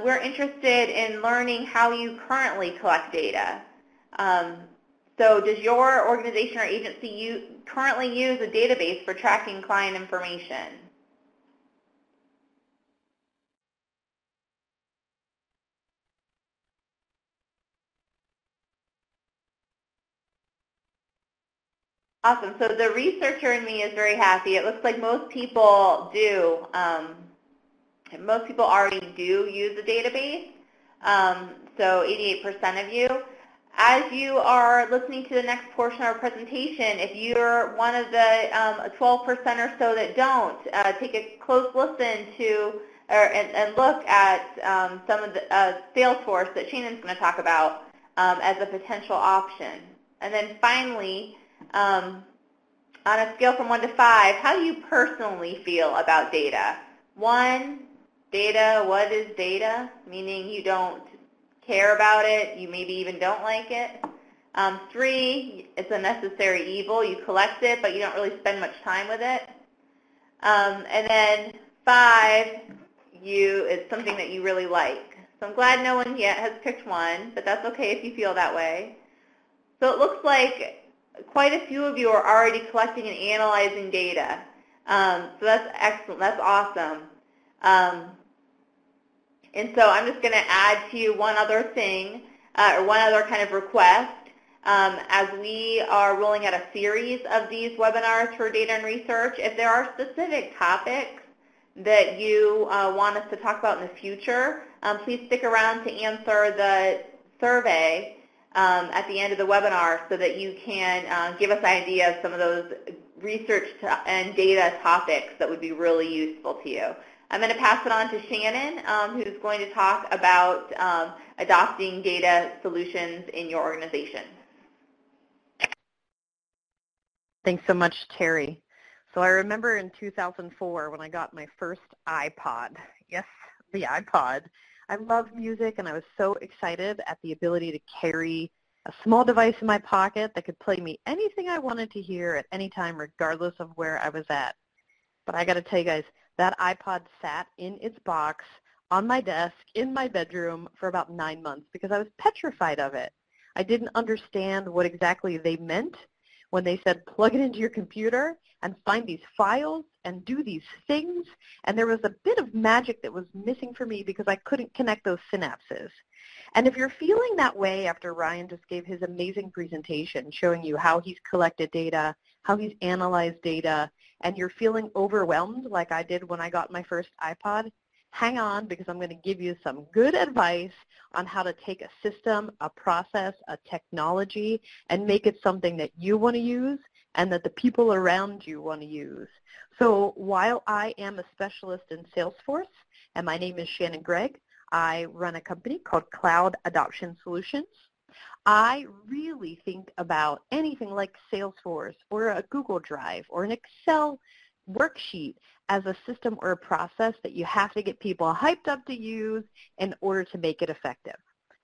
we're interested in learning how you currently collect data. So does your organization or agency currently use a database for tracking client information? Awesome. So the researcher in me is very happy. It looks like most people do. Most people already do use the database. So 88% of you. As you are listening to the next portion of our presentation, if you're one of the 12% or so that don't, take a close listen to and look at some of the Salesforce that Shannon's going to talk about as a potential option. And then finally, on a scale from 1 to 5, how do you personally feel about data? 1, data, what is data? Meaning you don't care about it, you maybe even don't like it. 3, it's a necessary evil. You collect it, but you don't really spend much time with it. And then 5, it's something that you really like. So I'm glad no one yet has picked 1, but that's okay if you feel that way. So it looks like quite a few of you are already collecting and analyzing data. So that's excellent. That's awesome. And so I'm just going to add to you one other thing, or one other kind of request. As we are rolling out a series of these webinars for data and research, if there are specific topics that you want us to talk about in the future, please stick around to answer the survey at the end of the webinar so that you can give us an idea of some of those research and data topics that would be really useful to you. I'm going to pass it on to Shannon, who's going to talk about adopting data solutions in your organization. Thanks so much, Terry. So I remember in 2004 when I got my first iPod. Yes, the iPod. I loved music, and I was so excited at the ability to carry a small device in my pocket that could play me anything I wanted to hear at any time, regardless of where I was at. But I got to tell you guys, that iPod sat in its box on my desk in my bedroom for about 9 months because I was petrified of it. I didn't understand what exactly they meant when they said plug it into your computer and find these files and do these things. And there was a bit of magic that was missing for me because I couldn't connect those synapses. And if you're feeling that way after Ryan just gave his amazing presentation showing you how he's collected data, how he's analyzed data, and you're feeling overwhelmed like I did when I got my first iPod, hang on because I'm going to give you some good advice on how to take a system, a process, a technology, and make it something that you want to use and that the people around you want to use. So while I am a specialist in Salesforce, and my name is Shannon Gregg, I run a company called Cloud Adoption Solutions. I really think about anything like Salesforce or a Google Drive or an Excel worksheet as a system or a process that you have to get people hyped up to use in order to make it effective.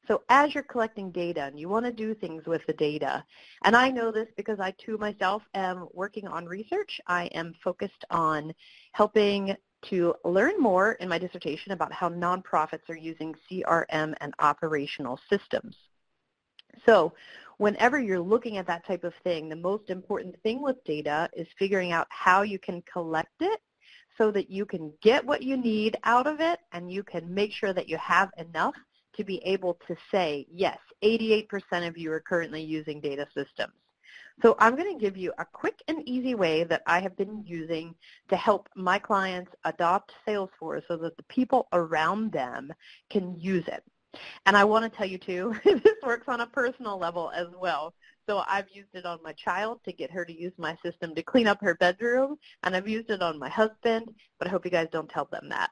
So as you're collecting data and you want to do things with the data, and I know this because I too myself am working on research, I am focused on helping to learn more in my dissertation about how nonprofits are using CRM and operational systems. So whenever you're looking at that type of thing, the most important thing with data is figuring out how you can collect it so that you can get what you need out of it and you can make sure that you have enough to be able to say, yes, 88% of you are currently using data systems. So I'm going to give you a quick and easy way that I have been using to help my clients adopt Salesforce so that the people around them can use it. And I want to tell you, too, this works on a personal level as well. So I've used it on my child to get her to use my system to clean up her bedroom, and I've used it on my husband, but I hope you guys don't tell them that.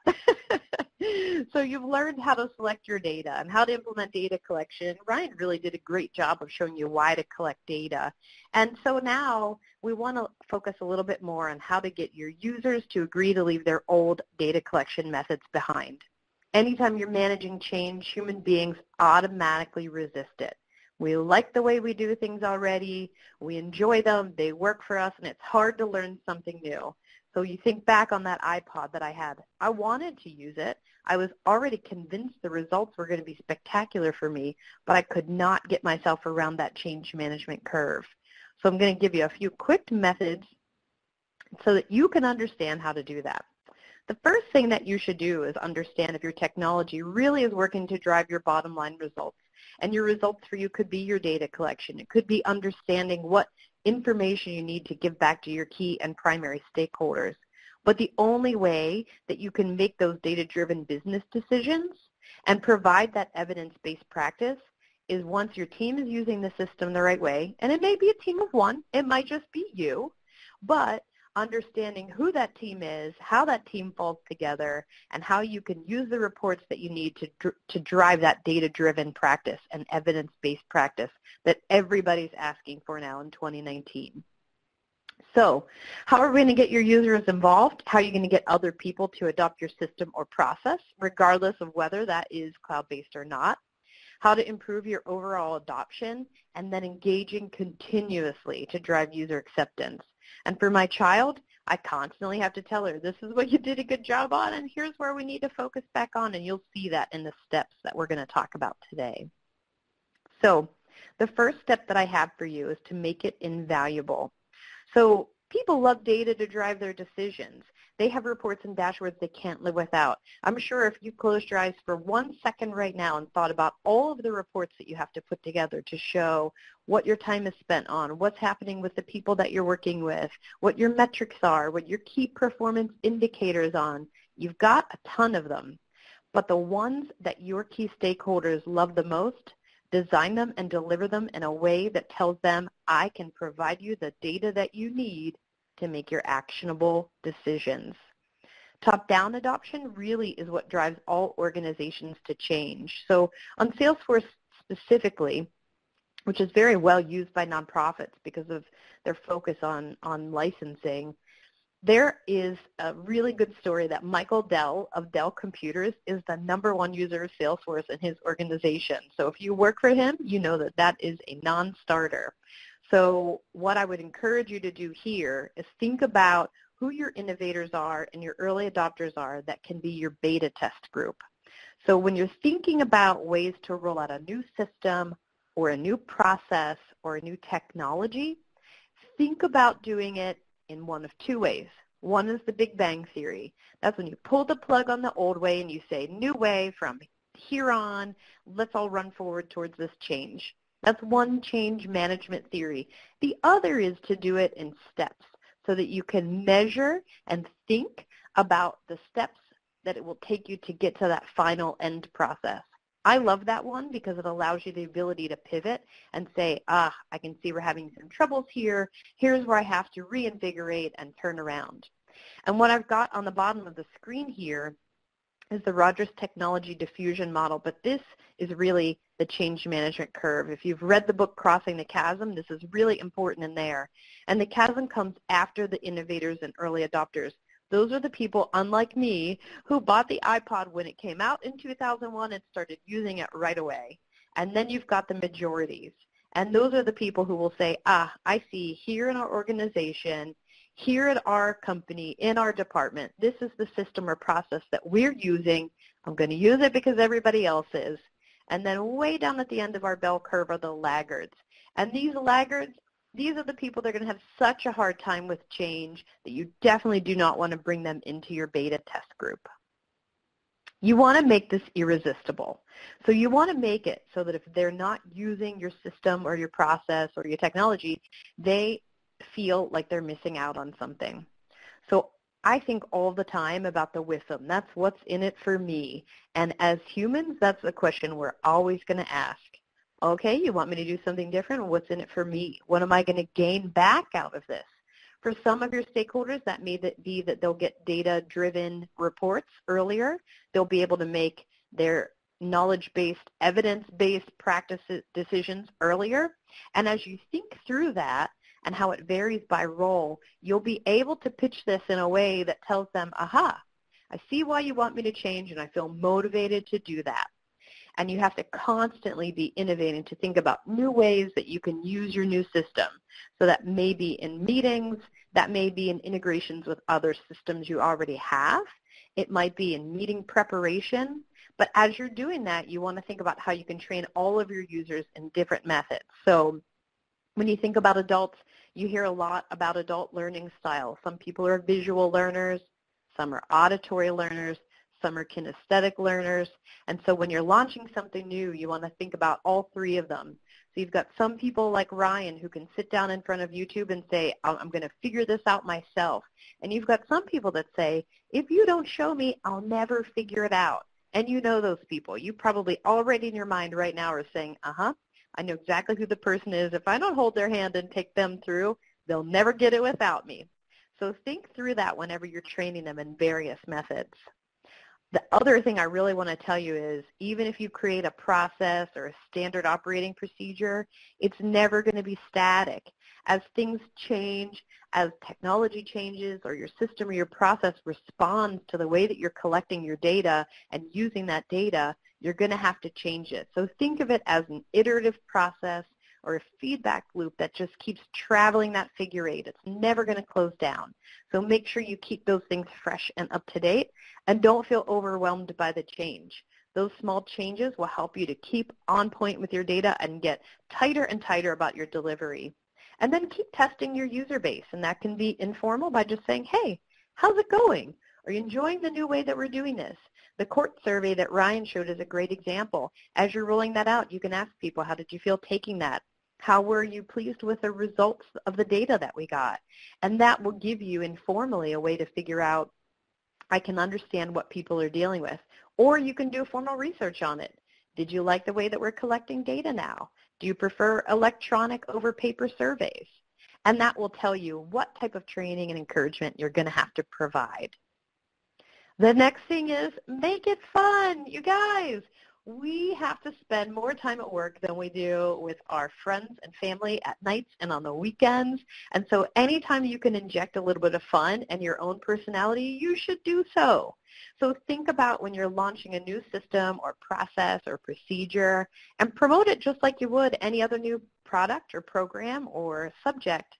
So you've learned how to select your data and how to implement data collection. Ryan really did a great job of showing you why to collect data. And so now we want to focus a little bit more on how to get your users to agree to leave their old data collection methods behind. Anytime you're managing change, human beings automatically resist it. We like the way we do things already. We enjoy them. They work for us, and it's hard to learn something new. So you think back on that iPod that I had. I wanted to use it. I was already convinced the results were going to be spectacular for me, but I could not get myself around that change management curve. So I'm going to give you a few quick methods so that you can understand how to do that. The first thing that you should do is understand if your technology really is working to drive your bottom line results. And your results for you could be your data collection. It could be understanding what information you need to give back to your key and primary stakeholders. But the only way that you can make those data-driven business decisions and provide that evidence-based practice is once your team is using the system the right way, and it may be a team of one, it might just be you, but understanding who that team is, how that team falls together, and how you can use the reports that you need to drive that data-driven practice and evidence-based practice that everybody's asking for now in 2019. So how are we going to get your users involved? How are you going to get other people to adopt your system or process, regardless of whether that is cloud-based or not? How to improve your overall adoption, and then engaging continuously to drive user acceptance. And for my child, I constantly have to tell her, this is what you did a good job on, and here's where we need to focus back on, and you'll see that in the steps that we're going to talk about today. So the first step that I have for you is to make it invaluable. So people love data to drive their decisions. They have reports and dashboards they can't live without. I'm sure if you closed your eyes for 1 second right now and thought about all of the reports that you have to put together to show what your time is spent on, what's happening with the people that you're working with, what your metrics are, what your key performance indicators on, you've got a ton of them. But the ones that your key stakeholders love the most, design them and deliver them in a way that tells them, I can provide you the data that you need to make your actionable decisions. Top-down adoption really is what drives all organizations to change. So on Salesforce specifically, which is very well used by nonprofits because of their focus on licensing, there is a really good story that Michael Dell of Dell Computers is the #1 user of Salesforce in his organization. So if you work for him, you know that that is a non-starter. So what I would encourage you to do here is think about who your innovators are and your early adopters are that can be your beta test group. So when you're thinking about ways to roll out a new system or a new process or a new technology, think about doing it in one of two ways. One is the Big Bang Theory. That's when you pull the plug on the old way and you say, new way from here on, let's all run forward towards this change. That's one change management theory. The other is to do it in steps so that you can measure and think about the steps that it will take you to get to that final end process. I love that one because it allows you the ability to pivot and say, I can see we're having some troubles here. Here's where I have to reinvigorate and turn around. And what I've got on the bottom of the screen here is the Rogers Technology Diffusion Model, but this is really the change management curve. If you've read the book Crossing the Chasm, this is really important in there. And the chasm comes after the innovators and early adopters. Those are the people, unlike me, who bought the iPod when it came out in 2001 and started using it right away. And then you've got the majorities. And those are the people who will say, I see here in our organization, here at our company, in our department, this is the system or process that we're using. I'm going to use it because everybody else is. And then way down at the end of our bell curve are the laggards. And these laggards, these are the people that are going to have such a hard time with change that you definitely do not want to bring them into your beta test group. You want to make this irresistible. So you want to make it so that if they're not using your system or your process or your technology, they feel like they're missing out on something. So I think all the time about the WISM. That's what's in it for me. And as humans, that's the question we're always going to ask. Okay, you want me to do something different? What's in it for me? What am I going to gain back out of this? For some of your stakeholders, that may be that they'll get data-driven reports earlier. They'll be able to make their knowledge-based, evidence-based practice decisions earlier. And as you think through that and how it varies by role, you'll be able to pitch this in a way that tells them, aha, I see why you want me to change and I feel motivated to do that. And you have to constantly be innovating to think about new ways that you can use your new system. So that may be in meetings, that may be in integrations with other systems you already have. It might be in meeting preparation. But as you're doing that, you want to think about how you can train all of your users in different methods. So when you think about adults, you hear a lot about adult learning styles. Some people are visual learners, some are auditory learners, some are kinesthetic learners. And so when you're launching something new, you want to think about all three of them. So you've got some people like Ryan who can sit down in front of YouTube and say, I'm going to figure this out myself. And you've got some people that say, if you don't show me, I'll never figure it out. And you know those people. You probably already in your mind right now are saying, I know exactly who the person is. If I don't hold their hand and take them through, they'll never get it without me. So think through that whenever you're training them in various methods. The other thing I really want to tell you is even if you create a process or a standard operating procedure, it's never going to be static. As things change, as technology changes or your system or your process responds to the way that you're collecting your data and using that data, you're going to have to change it. So think of it as an iterative process or a feedback loop that just keeps traveling that figure eight. It's never going to close down. So make sure you keep those things fresh and up to date and don't feel overwhelmed by the change. Those small changes will help you to keep on point with your data and get tighter and tighter about your delivery. And then keep testing your user base, and that can be informal by just saying, hey, how's it going? Are you enjoying the new way that we're doing this? The court survey that Ryan showed is a great example. As you're rolling that out, you can ask people, how did you feel taking that? How were you pleased with the results of the data that we got? And that will give you informally a way to figure out, I can understand what people are dealing with. Or you can do formal research on it. Did you like the way that we're collecting data now? Do you prefer electronic over paper surveys? And that will tell you what type of training and encouragement you're going to have to provide. The next thing is make it fun. You guys, we have to spend more time at work than we do with our friends and family at nights and on the weekends. And so anytime you can inject a little bit of fun and your own personality, you should do so. So think about when you're launching a new system or process or procedure and promote it just like you would any other new product or program or subject.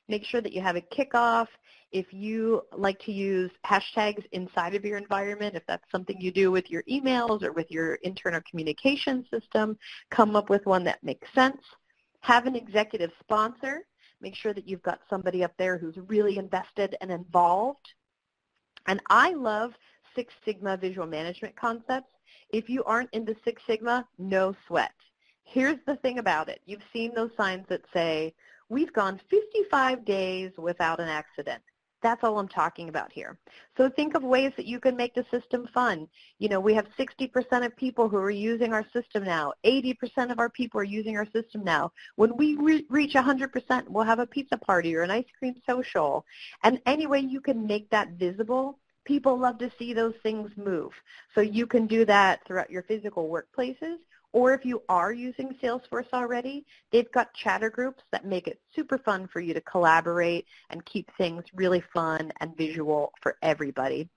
Make sure that you have a kickoff. If you like to use hashtags inside of your environment, if that's something you do with your emails or with your internal communication system, come up with one that makes sense. Have an executive sponsor. Make sure that you've got somebody up there who's really invested and involved. And I love Six Sigma visual management concepts. If you aren't into Six Sigma, no sweat. Here's the thing about it. You've seen those signs that say, we've gone 55 days without an accident. That's all I'm talking about here. So think of ways that you can make the system fun. You know, we have 60% of people who are using our system now. 80% of our people are using our system now. When we reach 100%, we'll have a pizza party or an ice cream social. And any way you can make that visible, people love to see those things move. So you can do that throughout your physical workplaces. Or if you are using Salesforce already, they've got chatter groups that make it super fun for you to collaborate and keep things really fun and visual for everybody.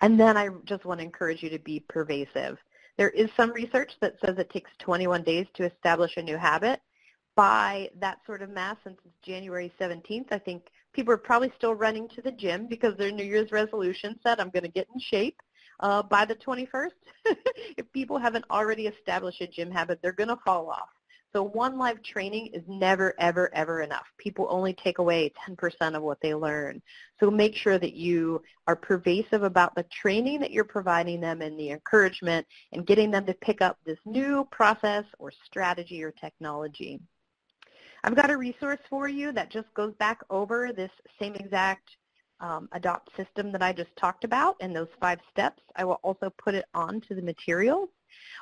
And then I just want to encourage you to be pervasive. There is some research that says it takes 21 days to establish a new habit. By that sort of math, since it's January 17th, I think people are probably still running to the gym because their New Year's resolution said, I'm going to get in shape. By the 21st, if people haven't already established a gym habit, they're going to fall off. So one live training is never, ever, ever enough. People only take away 10% of what they learn. So make sure that you are pervasive about the training that you're providing them and the encouragement and getting them to pick up this new process or strategy or technology. I've got a resource for you that just goes back over this same exact adopt system that I just talked about and those 5 steps. I will also put it onto the materials.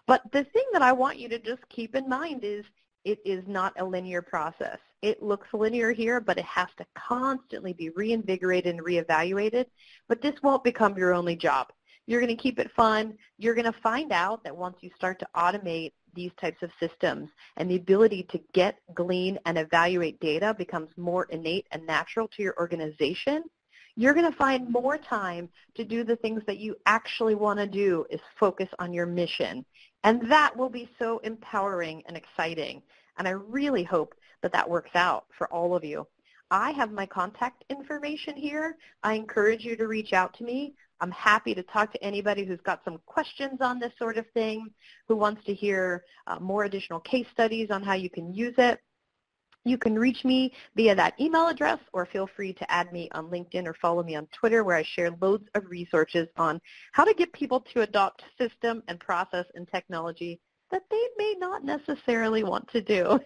But the thing that I want you to just keep in mind is it is not a linear process. It looks linear here, but it has to constantly be reinvigorated and reevaluated. But this won't become your only job. You're going to keep it fun. You're going to find out that once you start to automate these types of systems and the ability to get, glean, and evaluate data becomes more innate and natural to your organization, you're going to find more time to do the things that you actually want to do is focus on your mission. And that will be so empowering and exciting. And I really hope that that works out for all of you. I have my contact information here. I encourage you to reach out to me. I'm happy to talk to anybody who's got some questions on this sort of thing, who wants to hear more additional case studies on how you can use it. You can reach me via that email address, or feel free to add me on LinkedIn or follow me on Twitter, where I share loads of resources on how to get people to adopt system and process and technology that they may not necessarily want to do.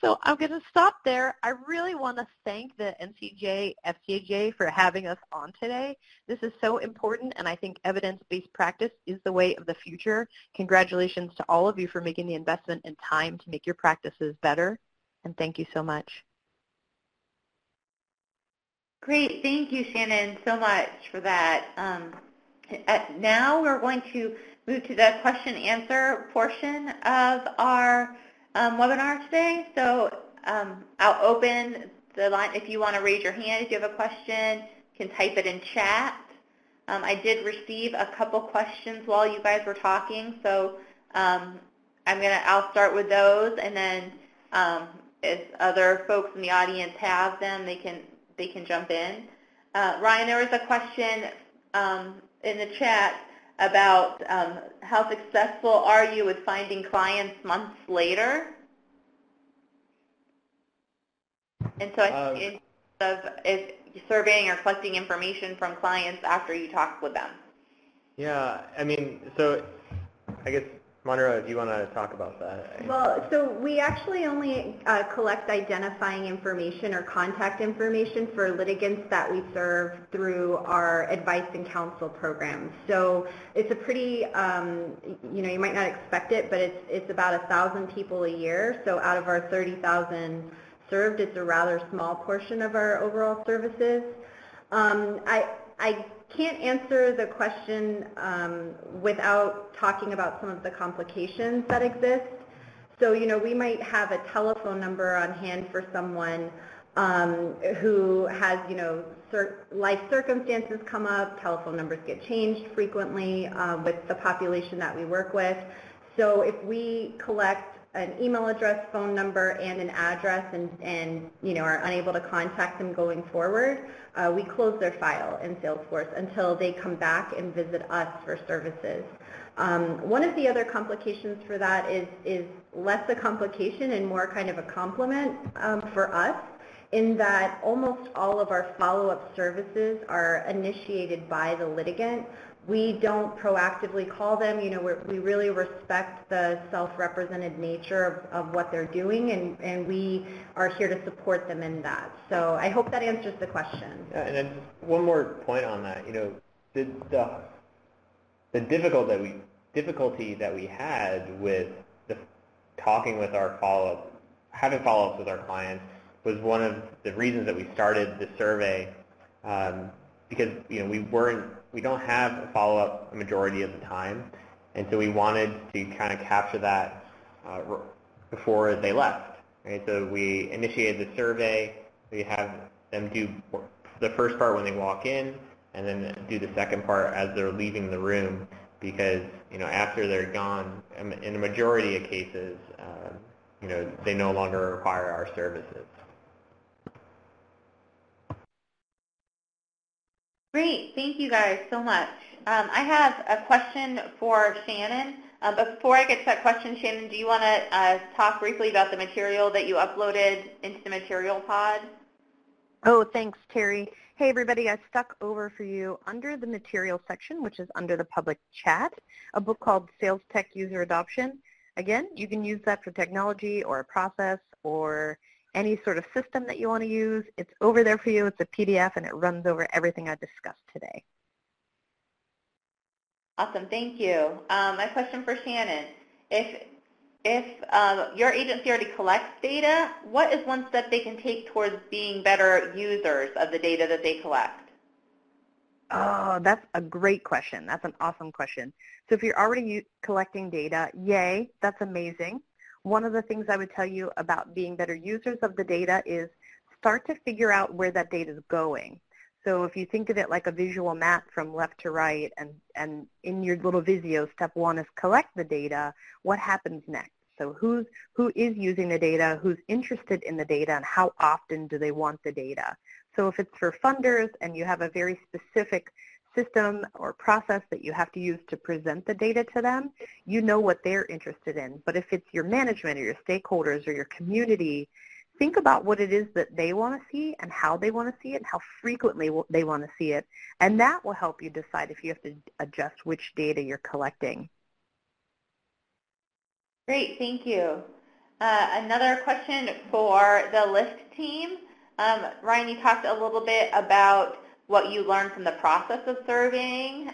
So I'm going to stop there. I really want to thank the NCJ FCAJ for having us on today. This is so important, and I think evidence-based practice is the way of the future. Congratulations to all of you for making the investment and time to make your practices better, and thank you so much. Great. Thank you, Shannon, so much for that. Now we're going to move to the question-answer portion of our webinar today. So I'll open the line. If you want to raise your hand, if you have a question, you can type it in chat. I did receive a couple questions while you guys were talking, so I'll start with those, and then if other folks in the audience have them, they can jump in. Ryan, there was a question in the chat about how successful are you with finding clients months later? And so instead of surveying or collecting information from clients after you talk with them. Yeah, I mean, so I guess, Monroe, if you want to talk about that. Well, so we actually only collect identifying information or contact information for litigants that we serve through our advice and counsel programs. So it's a pretty, you might not expect it, but it's about 1,000 people a year. So out of our 30,000 served, it's a rather small portion of our overall services. I can't answer the question without talking about some of the complications that exist. So, we might have a telephone number on hand for someone who has, life circumstances come up, telephone numbers get changed frequently with the population that we work with. So if we collect an email address, phone number, and an address, and are unable to contact them going forward, we close their file in Salesforce until they come back and visit us for services. One of the other complications for that is less a complication and more kind of a compliment for us, in that almost all of our follow-up services are initiated by the litigant. We don't proactively call them. We really respect the self-represented nature of what they're doing, and we are here to support them in that. So I hope that answers the question. Yeah, and then just one more point on that. The difficulty that we had with talking with our having follow-ups with our clients was one of the reasons that we started the survey, because we don't have a follow-up a majority of the time, and so we wanted to kind of capture that before they left. Right? So we initiated the survey. We have them do the first part when they walk in, and then do the second part as they're leaving the room, because after they're gone, in a majority of cases, they no longer require our services. Great. Thank you guys so much. I have a question for Shannon. Before I get to that question, Shannon, do you want to talk briefly about the material that you uploaded into the material pod? Oh, thanks, Terry. Hey, everybody, I stuck over for you under the material section, which is under the public chat, a book called Sales Tech User Adoption. Again, you can use that for technology or a process or any sort of system that you want to use. It's over there for you. It's a PDF, and it runs over everything I discussed today. Awesome. Thank you. My question for Shannon, if your agency already collects data, what is one step they can take towards being better users of the data that they collect? Oh, that's a great question. That's an awesome question. So if you're already collecting data, yay, that's amazing. One of the things I would tell you about being better users of the data is start to figure out where that data is going. So if you think of it like a visual map from left to right, and in your little Visio, step one is collect the data, what happens next? So who is using the data, who's interested in the data, and how often do they want the data? So if it's for funders and you have a very specific system or process that you have to use to present the data to them, you know what they're interested in. But if it's your management or your stakeholders or your community, think about what it is that they want to see and how they want to see it and how frequently they want to see it. And that will help you decide if you have to adjust which data you're collecting. Great, thank you. Another question for the LIFT team. Ryan, you talked a little bit about what you learned from the process of surveying.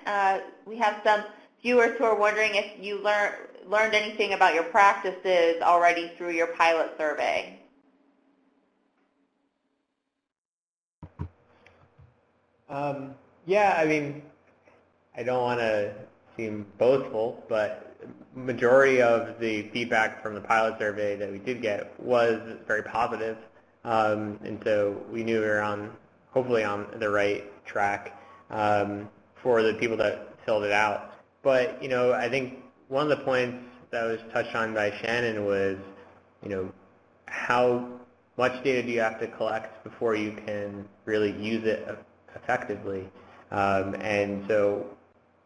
We have some viewers who are wondering if you learned anything about your practices already through your pilot survey. Yeah, I mean, I don't want to seem boastful, but majority of the feedback from the pilot survey that we did get was very positive. And so we knew we were hopefully on the right track for the people that filled it out. But, I think one of the points that was touched on by Shannon was, how much data do you have to collect before you can really use it effectively? And so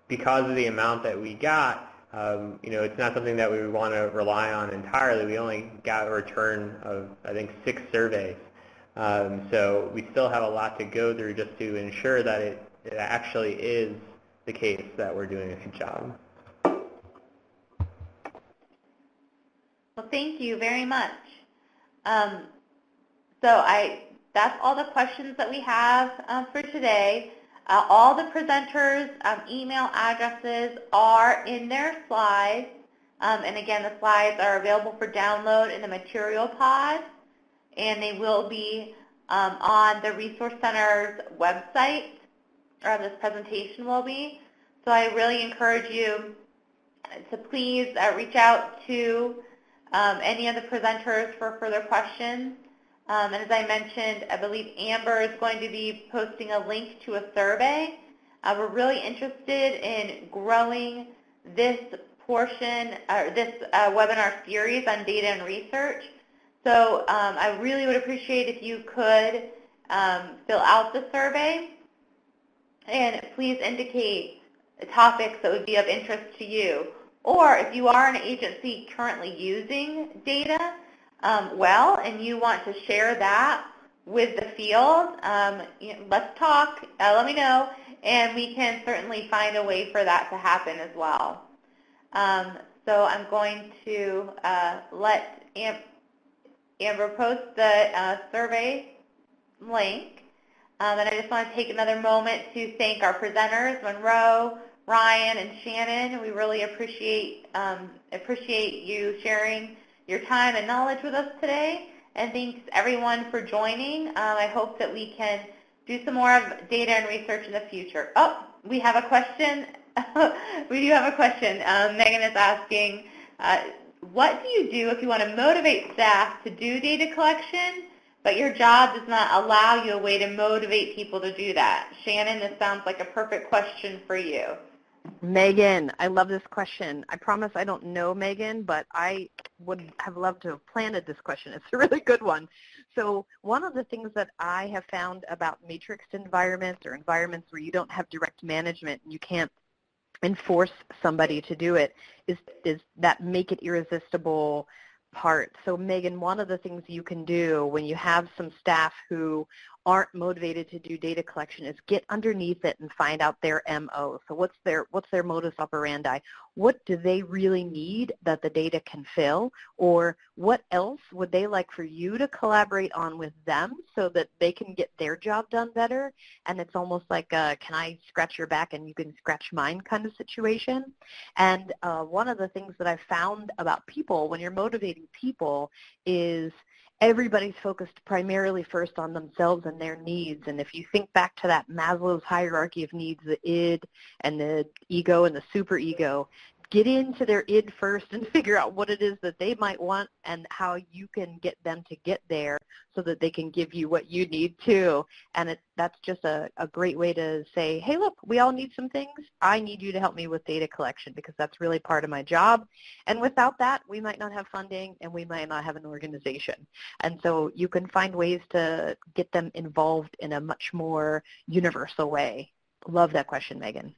because of the amount that we got, it's not something that we want to rely on entirely. We only got a return of, I think, 6 surveys. So we still have a lot to go through just to ensure that it actually is the case that we're doing a good job. Well, thank you very much. That's all the questions that we have for today. All the presenters' email addresses are in their slides. And again, the slides are available for download in the material pod. And they will be on the Resource Center's website, or this presentation will be. So I really encourage you to please reach out to any of the presenters for further questions. And as I mentioned, I believe Amber is going to be posting a link to a survey. We're really interested in growing this portion, this webinar series on data and research. So I really would appreciate if you could fill out the survey and please indicate topics that would be of interest to you. Or if you are an agency currently using data, and you want to share that with the field, let's talk, let me know, and we can certainly find a way for that to happen as well. So I'm going to let Amber post the survey link, and I just want to take another moment to thank our presenters, Monroe, Ryan, and Shannon. We really appreciate you sharing your time and knowledge with us today, and thanks everyone for joining. I hope that we can do some more of data and research in the future. Oh, we have a question. We do have a question. Megan is asking, what do you do if you want to motivate staff to do data collection, but your job does not allow you a way to motivate people to do that? Shannon, this sounds like a perfect question for you. Megan, I love this question. I promise I don't know Megan, but I would have loved to have planted this question. It's a really good one. So one of the things that I have found about matrixed environments or environments where you don't have direct management and you can't enforce somebody to do it is that make it irresistible part. So Megan, one of the things you can do when you have some staff who aren't motivated to do data collection is get underneath it and find out their MO. So what's their modus operandi? What do they really need that the data can fill? Or what else would they like for you to collaborate on with them so that they can get their job done better? And it's almost like a, can I scratch your back and you can scratch mine kind of situation. And one of the things that I've found about people when you're motivating people is everybody's focused primarily first on themselves and their needs. And if you think back to that Maslow's hierarchy of needs, the id and the ego and the superego, get into their id first and figure out what it is that they might want and how you can get them to get there so that they can give you what you need too. And that's just a great way to say, hey, look, we all need some things. I need you to help me with data collection because that's really part of my job. And without that, we might not have funding and we might not have an organization. And so you can find ways to get them involved in a much more universal way. Love that question, Megan.